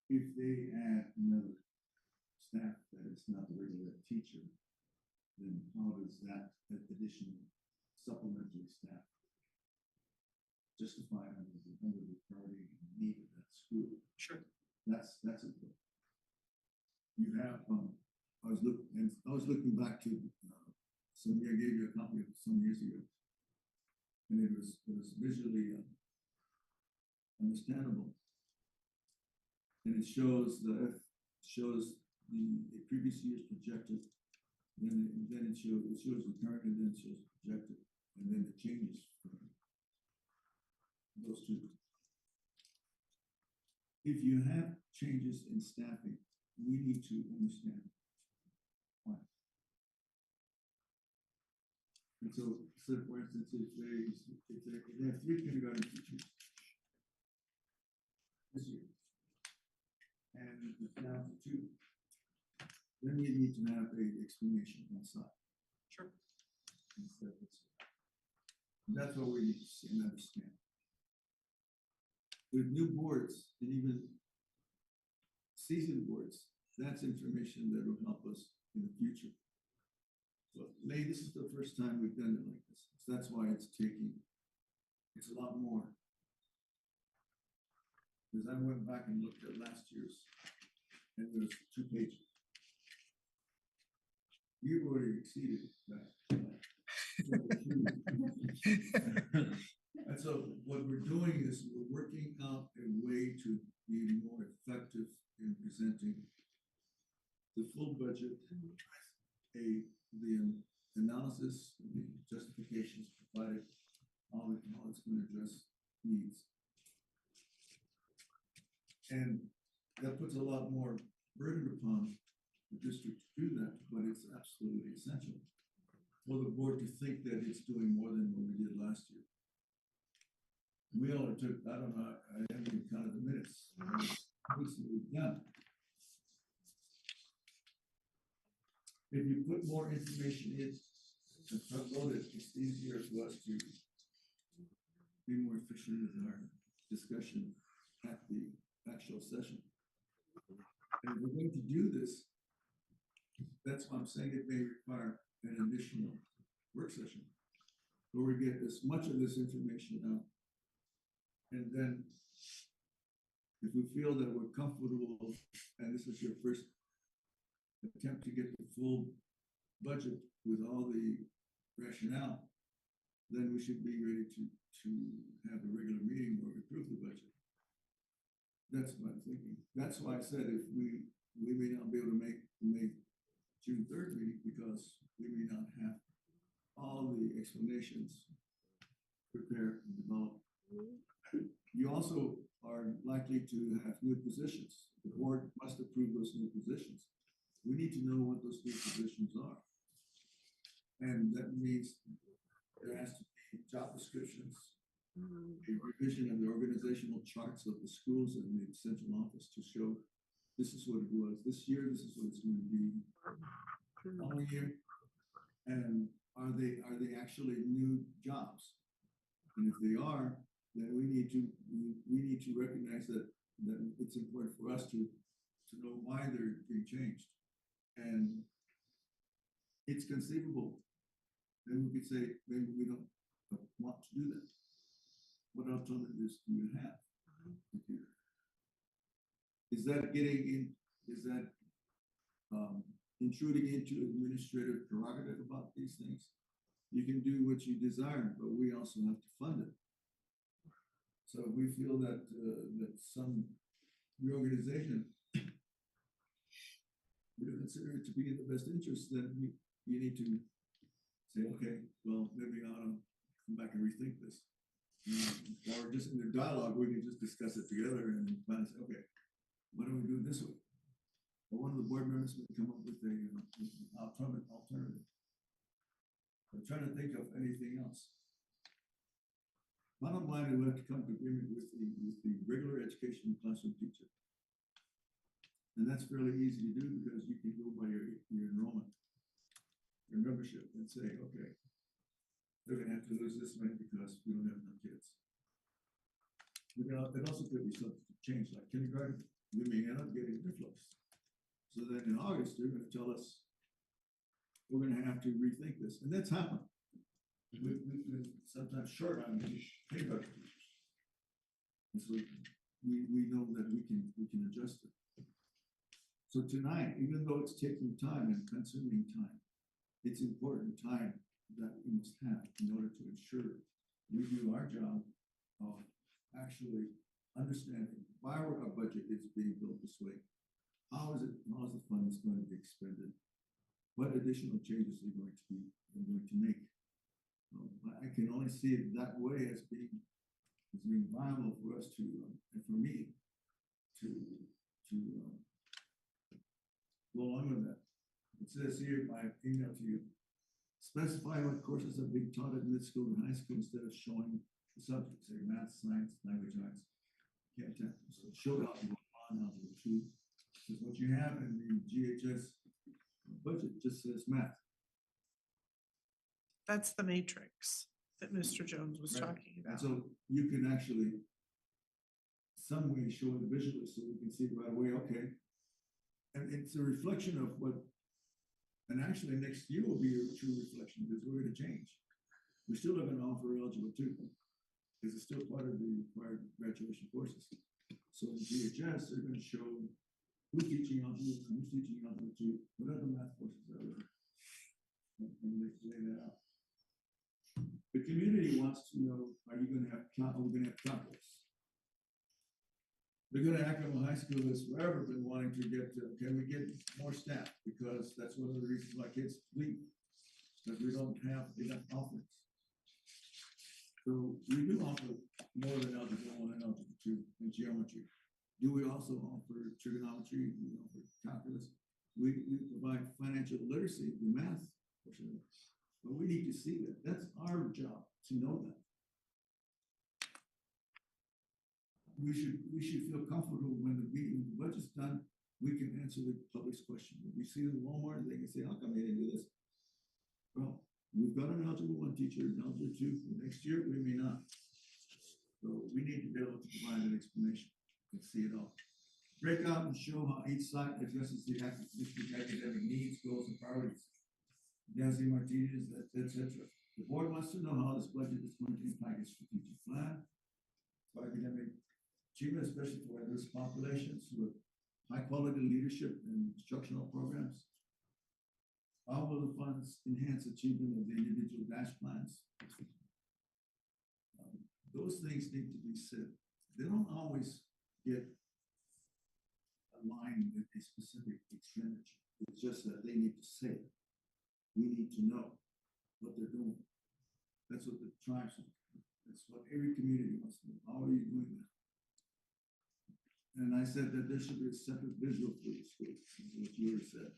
if they add another staff that is not the regular teacher, then how does that additional supplementary staff justified under the priority and need of that school. Sure. That's important. You have, I was looking back to, I gave you a copy of some years ago. And it was visually understandable. And it shows the previous year's projected, then it shows the current, and then it shows the projected, and then it changes from those two. If you have changes in staffing, we need to understand why. And so for instance, if they have 3 kindergarten teachers this year, and it's down to 2, then we need to have an explanation on site. Sure. That's what we need to see and understand. With new boards and even seasoned boards, that's information that will help us in the future. So this is the first time we've done it like this. So that's why it's a lot more. Because I went back and looked at last year's, and there's 2 pages. You've already exceeded that. And so what we're doing is we're working out a way to be more effective in presenting the full budget, the analysis, the justifications provided, how it's going to address needs. And that puts a lot more burden upon the district to do that, but it's absolutely essential for the board to think that it's doing more than what we did last year. We only took, I don't know, I haven't even counted the minutes. Yeah. If you put more information in and front load it, it's easier for us to be more efficient in our discussion at the actual session. And if we're going to do this, that's why I'm saying it may require an additional work session where we get as much of this information out. And then if we feel that we're comfortable, and this is your first attempt to get the full budget with all the rationale, then we should be ready to have a regular meeting where we approve the budget. That's my thinking. That's why I said if we may not be able to make June 3rd meeting because we may not have all the explanations prepared and developed. You also are likely to have new positions. The board must approve those new positions. We need to know what those new positions are. And that means there has to be job descriptions, a revision of the organizational charts of the schools and the central office to show this is what it was this year, this is what it's going to be following year. And are they actually new jobs? And if they are, then we need to recognize that it's important for us to know why they're being changed. And it's conceivable. Then we could say maybe we don't want to do that. What alternatives do you have? Is that intruding into administrative prerogative about these things? You can do what you desire, but we also have to fund it. So if we feel that that some reorganization we don't consider it to be in the best interest, then you need to say, okay, well, maybe I ought to come back and rethink this. Or just in the dialogue, we can just discuss it together and plan and say, okay, why don't we do it this way? Or one of the board members would come up with an alternative. I'm trying to think of anything else. Bottom line, we have to come to agreement with the regular education classroom teacher. And that's fairly easy to do because you can go by your enrollment, your membership, and say, okay, they're gonna have to lose this many because we don't have enough kids. It also could be something to change, like kindergarten, we may end up getting influx. So then in August, they're gonna tell us, we're gonna have to rethink this, and that's happened. We've been sometimes short on kindergarten teachers. And so we know that we can adjust it. So tonight, even though it's taking time and consuming time, it's important time that we must have in order to ensure we do our job of actually understanding why our budget is being built this way. How is the funds going to be expended? What additional changes are going to make? I can only see it that way as being viable for us to, and for me to go along with that. It says here, my email to you, specify what courses are being taught at mid school and high school instead of showing the subjects, say math, science, language arts. Can't tell. So show algebra 1, algebra 2. Because what you have in the GHS budget just says math. That's the matrix that Mr. Jones was Right. talking And about. so you can actually some way show it visually so we can see it right away, okay. And it's a reflection of what, and actually next year will be a true reflection because we're gonna change. We're still not gonna offer algebra 2 because it's still part of the required graduation courses. So in GHS, they're gonna show who's teaching algebra, who's teaching algebra 2, what other math courses are there. And they lay that out. The community wants to know, are we gonna have calculus? They're gonna Acoma High School has forever been wanting to get, can we get more staff? Because that's one of the reasons why kids leave, because we don't have enough offerings. So we do offer more than algebra 1 and algebra 2 in geometry. Do we also offer trigonometry? We offer calculus. We provide financial literacy, the math portion of it. But we need to see that. That's our job to know that. We should feel comfortable when the budget's done, we can answer the public's question. If we see them in Walmart, they can say, how come they didn't do this? Well, we've got an algebra 1 teacher, an algebra 2 for next year, we may not. So we need to be able to provide an explanation and see it all. Break out and show how each site addresses the district academic needs, goals, and priorities. Nancy Martinez, etc. The board wants to know how this budget is going to impact its strategic plan for academic achievement, especially for diverse populations with high quality leadership and instructional programs. How will the funds enhance achievement of the individual dash plans? Those things need to be said. They don't always get aligned with a specific expenditure. It's just that they need to say it. We need to know what they're doing. That's what the tribes want. That's what every community wants to know. How are you doing that? And I said that there should be a separate visual for the school, what you already said.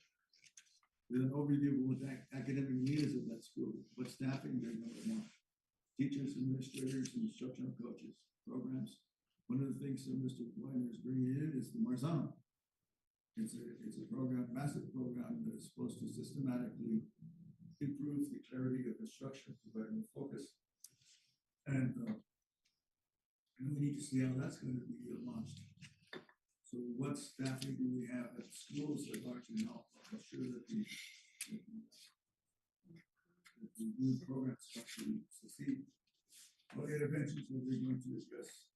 With an overview of what the academic needs of that school, what staffing they're going to want. Teachers, administrators, and instructional coaches, programs. One of the things that Mr. Weiner is bringing in is the Marzano. It's a program, massive program that is supposed to systematically improve the clarity of instruction, providing focus. And we need to see how that's going to be launched. So what staffing do we have at schools that are to help ensure that the new program structure succeed? What interventions are they going to address?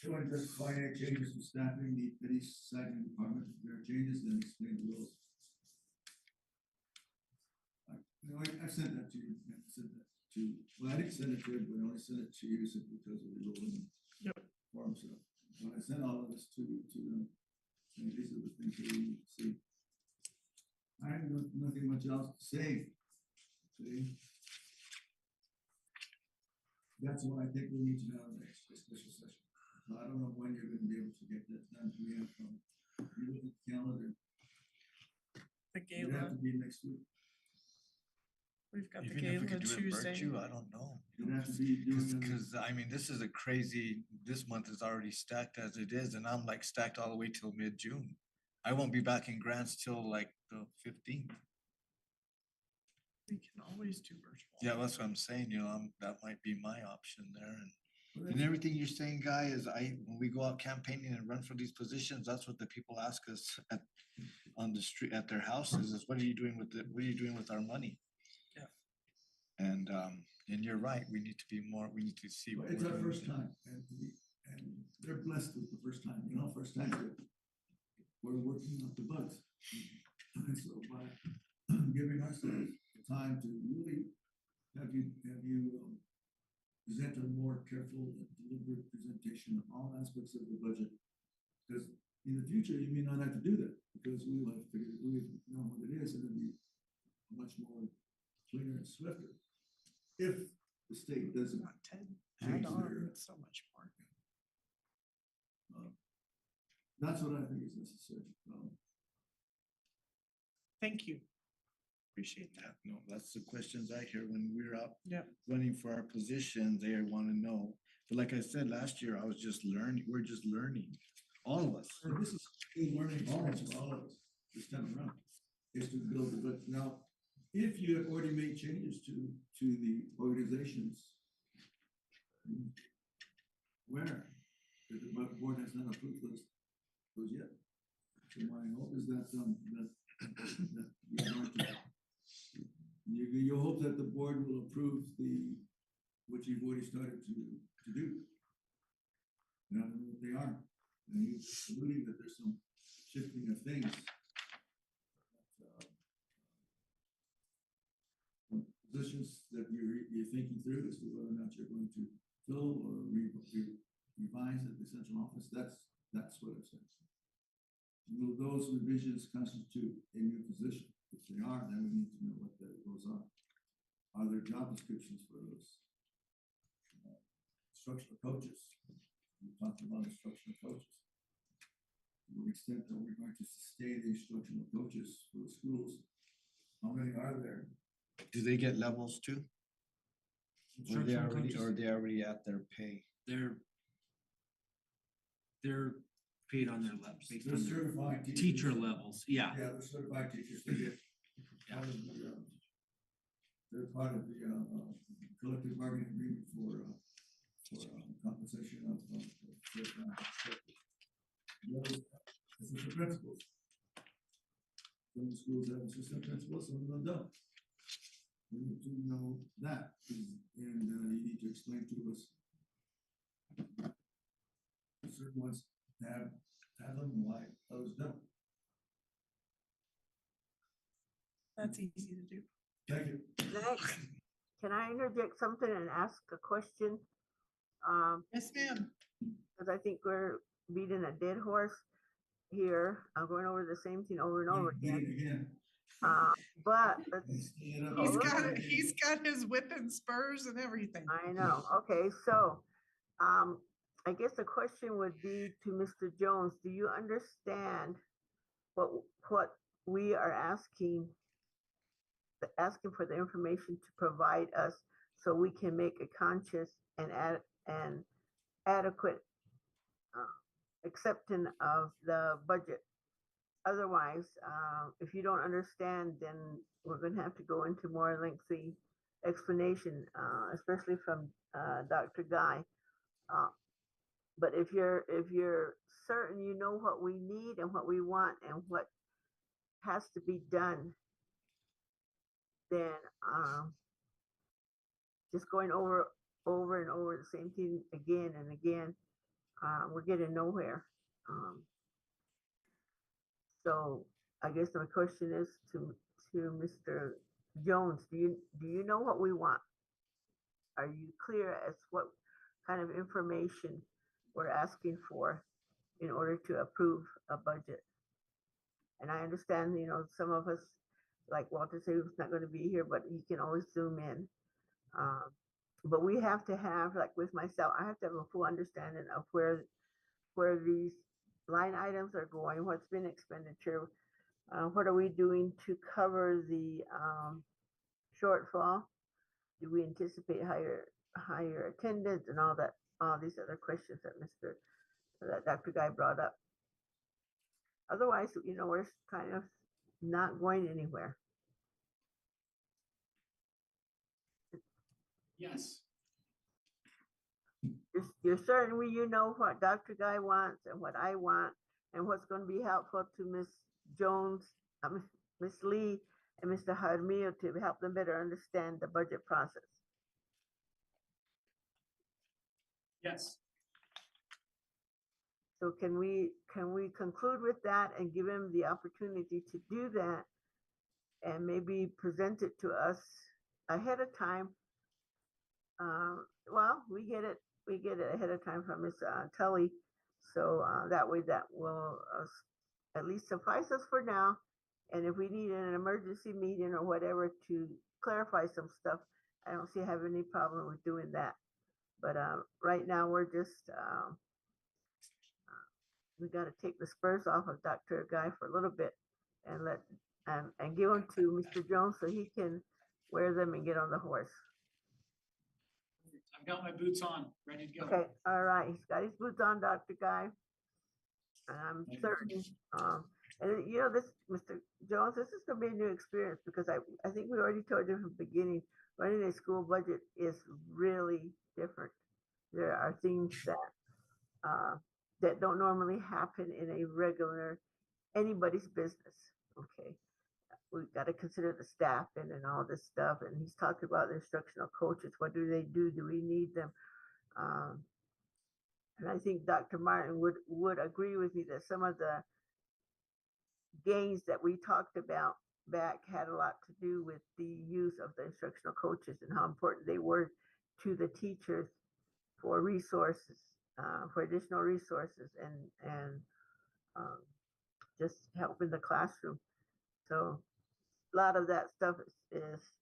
They want to justify any changes to staffing, any site and department. If there are changes, then explain the rules. I sent that to you. I sent that to, well, I didn't send it to you, but I only sent it to you simply because of the rolling form stuff. When I sent all of this to them, and these are the things that we need to see. I have nothing much else to say. See? That's what I think we need to have next special session. I don't know when you're going to be able to get that done. We have, you look at the calendar. The It'd have gala, to be next week. we've got the Even if we gala could do it Tuesday. virtue, I don't know. It'd have to be doing. Cause I mean, this is a crazy, this month is already stacked as it is, and I'm like stacked all the way till mid-June. I won't be back in grants till like the 15th. We can always do virtual. Yeah, that's what I'm saying, you know, that might be my option there. And everything you're saying, Guy, is when we go out campaigning and run for these positions, that's what the people ask us on the street, at their houses, is what are you doing with our money? Yeah. And And you're right, we need to be more, we need to see what It's we're our doing. first time, and they're blessed with the first time, first time that we're working out the bugs. And so by giving ourselves the time to really have you present a more careful and deliberate presentation of all aspects of the budget. Because in the future, you may not have to do that, because we will have figured, we know what it is, and it'll be much more cleaner and swifter. If the state doesn't Not 10, change add on, their, so much more. that's what I think is necessary. Thank you. Appreciate that. No, that's the questions I hear when we're out Yeah. running for our position, they want to know. But like I said, last year, I was just learning, we're just learning, all of us. And this is a learning experience for all of us this time around, is to build it. But now, if you have already made changes to the organizations, where the board has not approved those yet. So my hope is that that you're going to, you hope that the board will approve what you've already started to do. You know what they are, and you alluding that there's some shifting of things. Positions that you're thinking through as to whether or not you're going to fill or revise at the central office, that's what I'm saying. Will those revisions constitute a new position? If they are, then we need to know what those are. Are there job descriptions for those? Instructional coaches. We talked about instructional coaches. To the extent that we're going to sustain the instructional coaches for the schools, how many are there? Do they get levels too? Or they Instructional already, coaches. or they already at their pay? They're paid on their levels, based They're on their certified teachers. teacher levels, yeah. Yeah, they're certified teachers, they get part of the, they're part of the, collective bargaining agreement for compensation of certified instructors. The others, assistant principals. Some schools have assistant principals, some of them don't. We need to know that, and you need to explain to us. Certain ones have them, why others don't. That's easy to do. Thank you. Can I interject something and ask a question? Yes, ma'am. Because I think we're beating a dead horse here. I'm going over the same thing over and over again. Again. But He's got his whip and spurs and everything. I know. Okay, so I guess the question would be to Mr. Jones. Do you understand what we are asking for the information to provide us so we can make a conscious and adequate acceptance of the budget? Otherwise, if you don't understand, then we're going to have to go into more lengthy explanation, especially from Dr. Guy. But if you're certain you know what we need and what we want and what has to be done, then just going over and over the same thing again and again, we're getting nowhere. So I guess my question is to Mr. Jones, do you know what we want? Are you clear as what kind of information we're asking for in order to approve a budget? And I understand, some of us, like Walter said, he's not going to be here, but he can always zoom in. But we have to have, like with myself, I have to have a full understanding of where these line items are going, what's been expenditure, what are we doing to cover the shortfall? Do we anticipate higher attendance and all these other questions that Dr. Guy brought up? Otherwise, we're kind of not going anywhere. Yes. You're certain you know what Dr. Guy wants and what I want and what's going to be helpful to Ms. Jones, Ms. Lee, and Mr. Jaramillo to help them better understand the budget process. Yes. So can we conclude with that and give him the opportunity to do that? And maybe present it to us ahead of time. Well, we get it ahead of time from Ms. Tully. So that way that will at least suffice us for now. And if we need an emergency meeting or whatever to clarify some stuff, I don't see having any problem with doing that. But right now we're just, we got to take the spurs off of Dr. Guy for a little bit and and give them to Mr. Jones so he can wear them and get on the horse. I've got my boots on, ready to go. Okay, all right, he's got his boots on, Dr. Guy. And I'm certain, and you know, this, Mr. Jones, this is gonna be a new experience because I think we already told you from the beginning, running a school budget is really different. There are things that don't normally happen in a regular, anybody's business, okay? We've got to consider the staff and all this stuff. And he's talked about the instructional coaches. What do they do? Do we need them? And I think Dr. Martin would agree with me that some of the gains that we talked about back had a lot to do with the use of the instructional coaches and how important they were to the teachers for resources, for additional resources and just help in the classroom. So a lot of that stuff is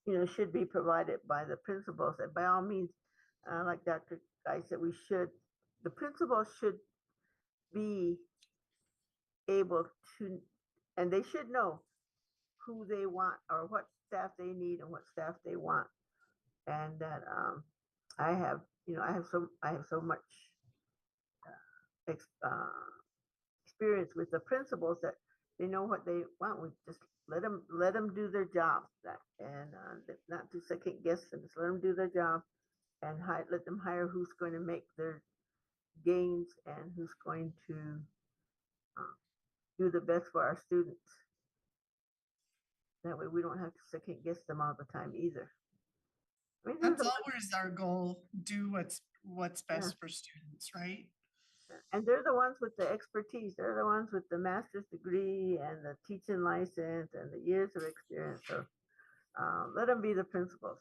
you know, should be provided by the principals. And by all means, like Dr. Guy said, the principals should be able to, and they should know who they want or what staff they need and what staff they want. And that I have so much experience with the principals that they know what they want. We just let them do their job, and not to second guess them. Just let them do their job, and let them hire who's going to make their gains and who's going to do the best for our students. That way, we don't have to second guess them all the time either. I mean, That's always our goal. Do what's best for students, right? And they're the ones with the expertise. They're the ones with the master's degree and the teaching license and the years of experience. So let them be the principals.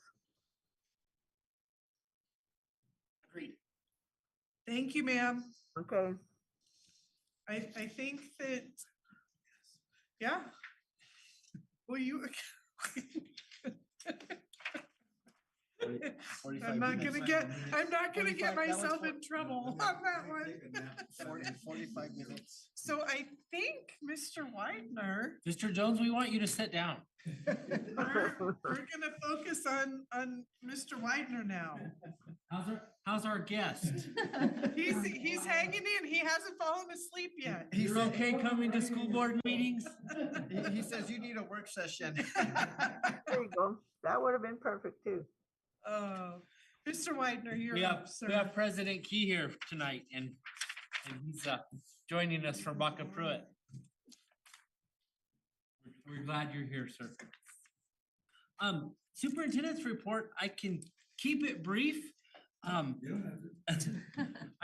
Agreed. Thank you, ma'am. Okay. I think that, yeah. Well, you. I'm not gonna get myself in trouble on that one. 45 minutes. So I think Mr. Widener, Mr. Jones, we want you to sit down. we're gonna focus on Mr. Widener now. How's our guest? He's hanging in. He hasn't fallen asleep yet. You're okay coming to school board meetings? He says you need a work session. There you go. That would have been perfect too. Mr. Widener, you're We up, sir. have President Key here tonight and he's joining us from Baca Pruitt. We're glad you're here, sir. Superintendent's report, I can keep it brief. I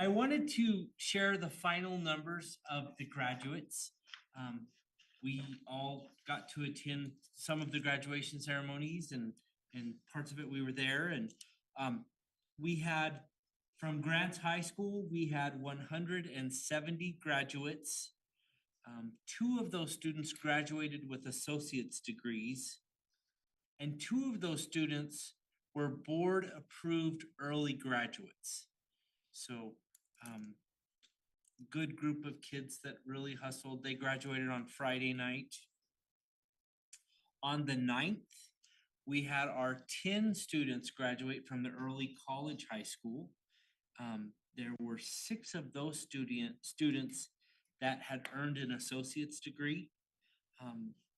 wanted to share the final numbers of the graduates. We all got to attend some of the graduation ceremonies and parts of it we were there, and we had from Grants High School, we had 170 graduates. 2 of those students graduated with associate's degrees, and 2 of those students were board approved early graduates. So good group of kids that really hustled. They graduated on Friday night. On the 9th, we had our 10 students graduate from the early college high school. There were 6 of those students that had earned an associate's degree.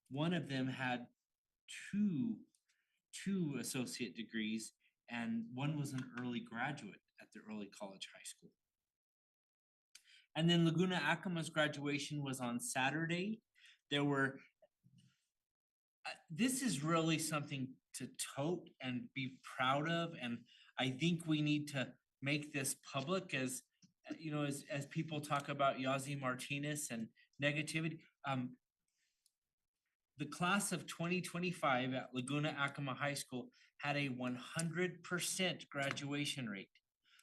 One of them had two associate degrees, and one was an early graduate at the early college high school. And then Laguna Acama's graduation was on Saturday. There were this is really something to tote and be proud of, and I think we need to make this public as, you know, as people talk about Yazi Martinez and negativity. The class of 2025 at Laguna Acoma High School had a 100% graduation rate.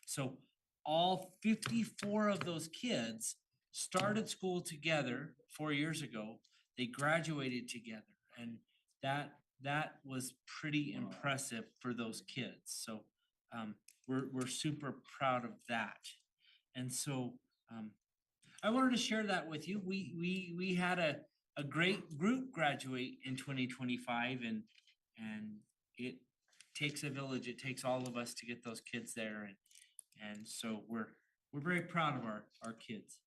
So all 54 of those kids started school together 4 years ago. They graduated together, and that was pretty impressive for those kids. So we're super proud of that. And so I wanted to share that with you. We had a great group graduate in 2025, and it takes a village. It takes all of us to get those kids there, and so we're very proud of our kids.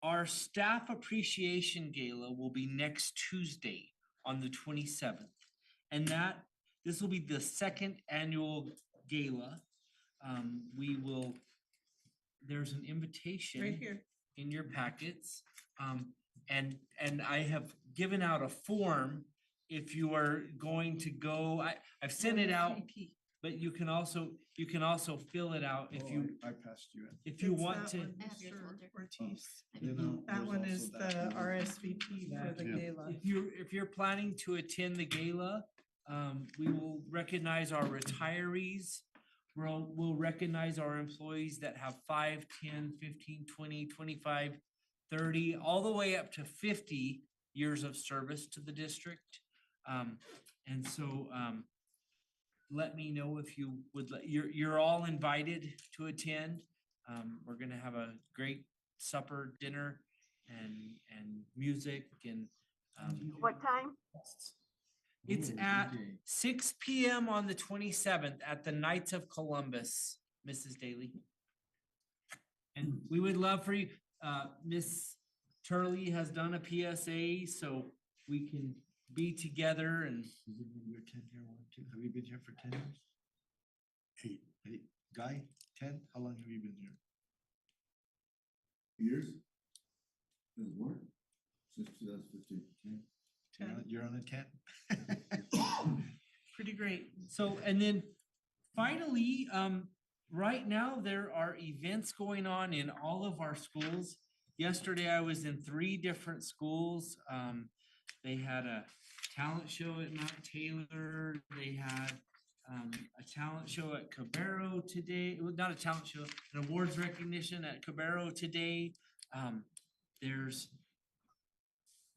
Our staff appreciation gala will be next Tuesday on the 27th, and this will be the second annual gala. There's an invitation Right here. in your packets. And I have given out a form if you are going to go. I've sent it out, but you can also fill it out if you, I passed you in. if you It's want that to. one, I have your Mr. folder. Ortiz. You know, That there's one also is that the too. RSVP for the Yeah. gala. If you're planning to attend the gala, we will recognize our retirees. We'll recognize our employees that have 5, 10, 15, 20, 25, 30, all the way up to 50 years of service to the district. And so let me know if you would, you're all invited to attend. We're gonna have a great supper, dinner, and music and What time? it's Ooh, at DJ. 6 p.m. on the 27th at the Knights of Columbus, Mrs. Daly. And we would love for you, Miss Turley has done a PSA, so we can be together and You're 10 year one too. Have you been here for 10 years? 8. 8. Guy, 10? How long have you been here? Years? Has worked since 2015. You're on a 10? Pretty great. so, and then finally, right now there are events going on in all of our schools. Yesterday I was in 3 different schools. They had a talent show at Mount Taylor. They had a talent show at Cabero today. Well, not a talent show, an awards recognition at Cabero today. There's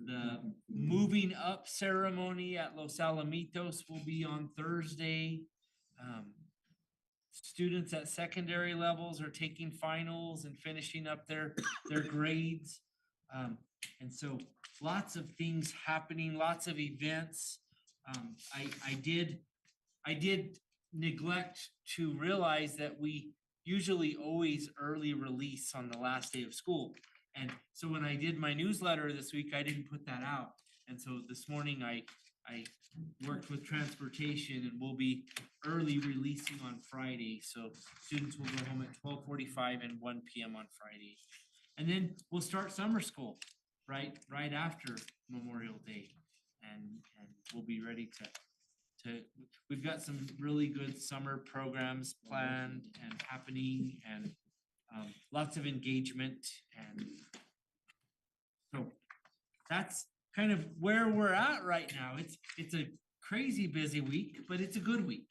the moving up ceremony at Los Alamitos will be on Thursday. Students at secondary levels are taking finals and finishing up their grades. And so lots of things happening, lots of events. I did neglect to realize that we usually always early release on the last day of school. And so when I did my newsletter this week, I didn't put that out. And so this morning I worked with transportation and we'll be early releasing on Friday. So students will go home at 12:45 and 1 p.m. on Friday. And then we'll start summer school right after Memorial Day. And we'll be ready to we've got some really good summer programs planned and happening and lots of engagement, and so that's kind of where we're at right now. It's a crazy busy week, but it's a good week.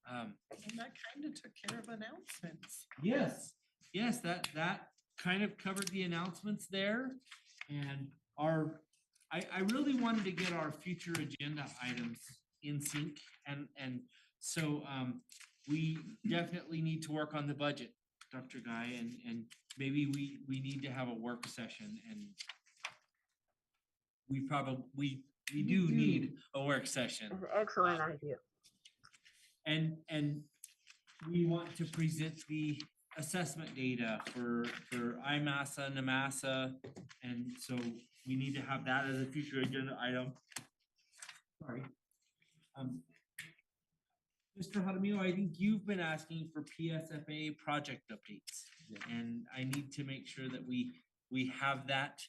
And that kind of took care of announcements. Yes, that kind of covered the announcements there. And I really wanted to get our future agenda items in sync, and so we definitely need to work on the budget, Dr. Guy, and maybe we need to have a work session, and we do need a work session. That's an excellent idea. And we want to present the assessment data for IMASA, NAMASA, and so we need to have that as a future agenda item. Sorry. Mr. Jaramillo, I think you've been asking for PSFA project updates. And I need to make sure that we have that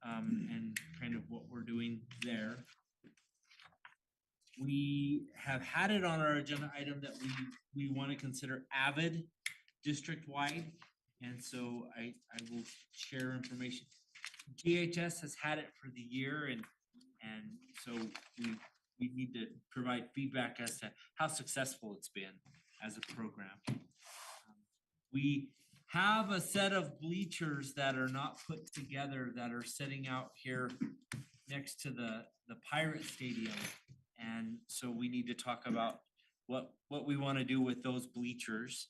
and kind of what we're doing there. we have had it on our agenda item that we want to consider avid district-wide. And so I will share information. GHS has had it for the year and so we need to provide feedback as to how successful it's been as a program. We have a set of bleachers that are not put together that are sitting out here next to the Pirate Stadium. And so we need to talk about what we want to do with those bleachers.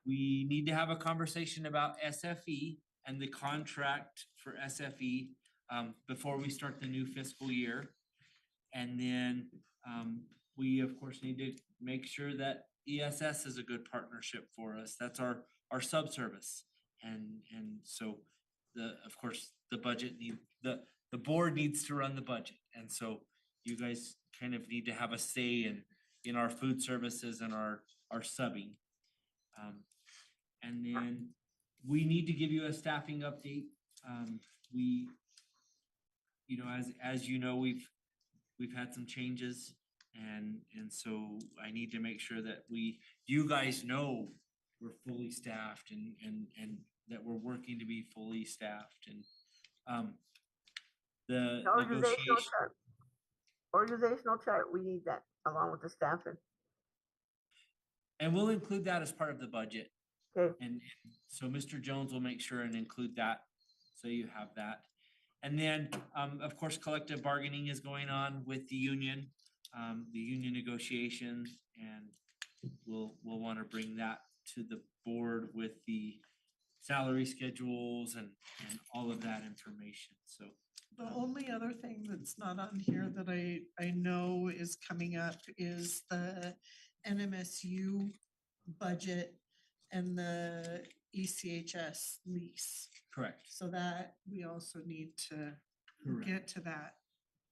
We need to have a conversation about SFE and the contract for SFE before we start the new fiscal year. And then we of course need to make sure that ESS is a good partnership for us. That's our subservice. And so of course the budget the board needs to run the budget. And so you guys kind of need to have a say in our food services and our subbing. And then we need to give you a staffing update. We, you know, as you know, we've had some changes and so I need to make sure that you guys know we're fully staffed and that we're working to be fully staffed and the negotiation. Organizational chart, we need that along with the staffing. And we'll include that as part of the budget. Okay. And so Mr. Jones will make sure and include that, so you have that. And then, of course, collective bargaining is going on with the union negotiations, and we'll want to bring that to the board with the salary schedules and all of that information, so. The only other thing that's not on here that I know is coming up is the NMSU budget and the ECHS lease. Correct. So that we also need to Correct. get to that.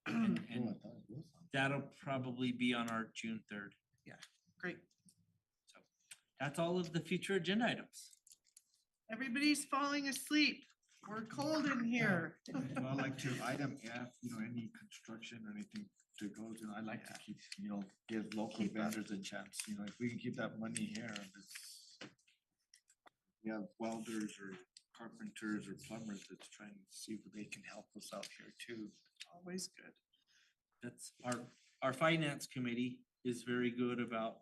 And Oh, I thought it was on. that'll probably be on our June 3rd. Great. So that's all of the future agenda items. Everybody's falling asleep. We're cold in here. Well, like to item F, any construction or anything to go to, I like to keep, give local Keep up. vendors a chance, if we can keep that money here, we have welders or carpenters or plumbers that's trying to see if they can help us out here too. Always good. That's our finance committee is very good about,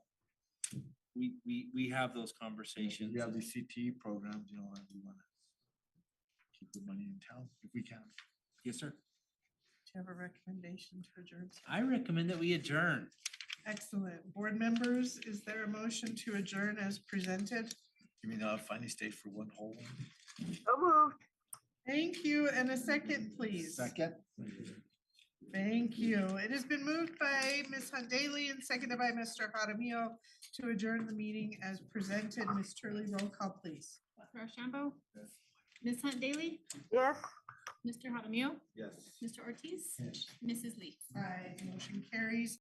we have those conversations. We have these CTE programs, and we wanna keep the money in town if we can. Yes, sir. Do you have a recommendation to adjourn? I recommend that we adjourn. Excellent. Board members, is there a motion to adjourn as presented? You mean I'll finally stay for one whole one? So moved. Thank you. And a second, please. Second? Thank you. It has been moved by Ms. Hunt Daly and seconded by Mr. Jaramillo to adjourn the meeting as presented. Ms. Turley, roll call, please. Dr. Ashambo? Yes. Ms. Hunt Daly? Yes. Mr. Jaramillo? Yes. Mr. Ortiz? Yes. Mrs. Lee? Aye, motion carries.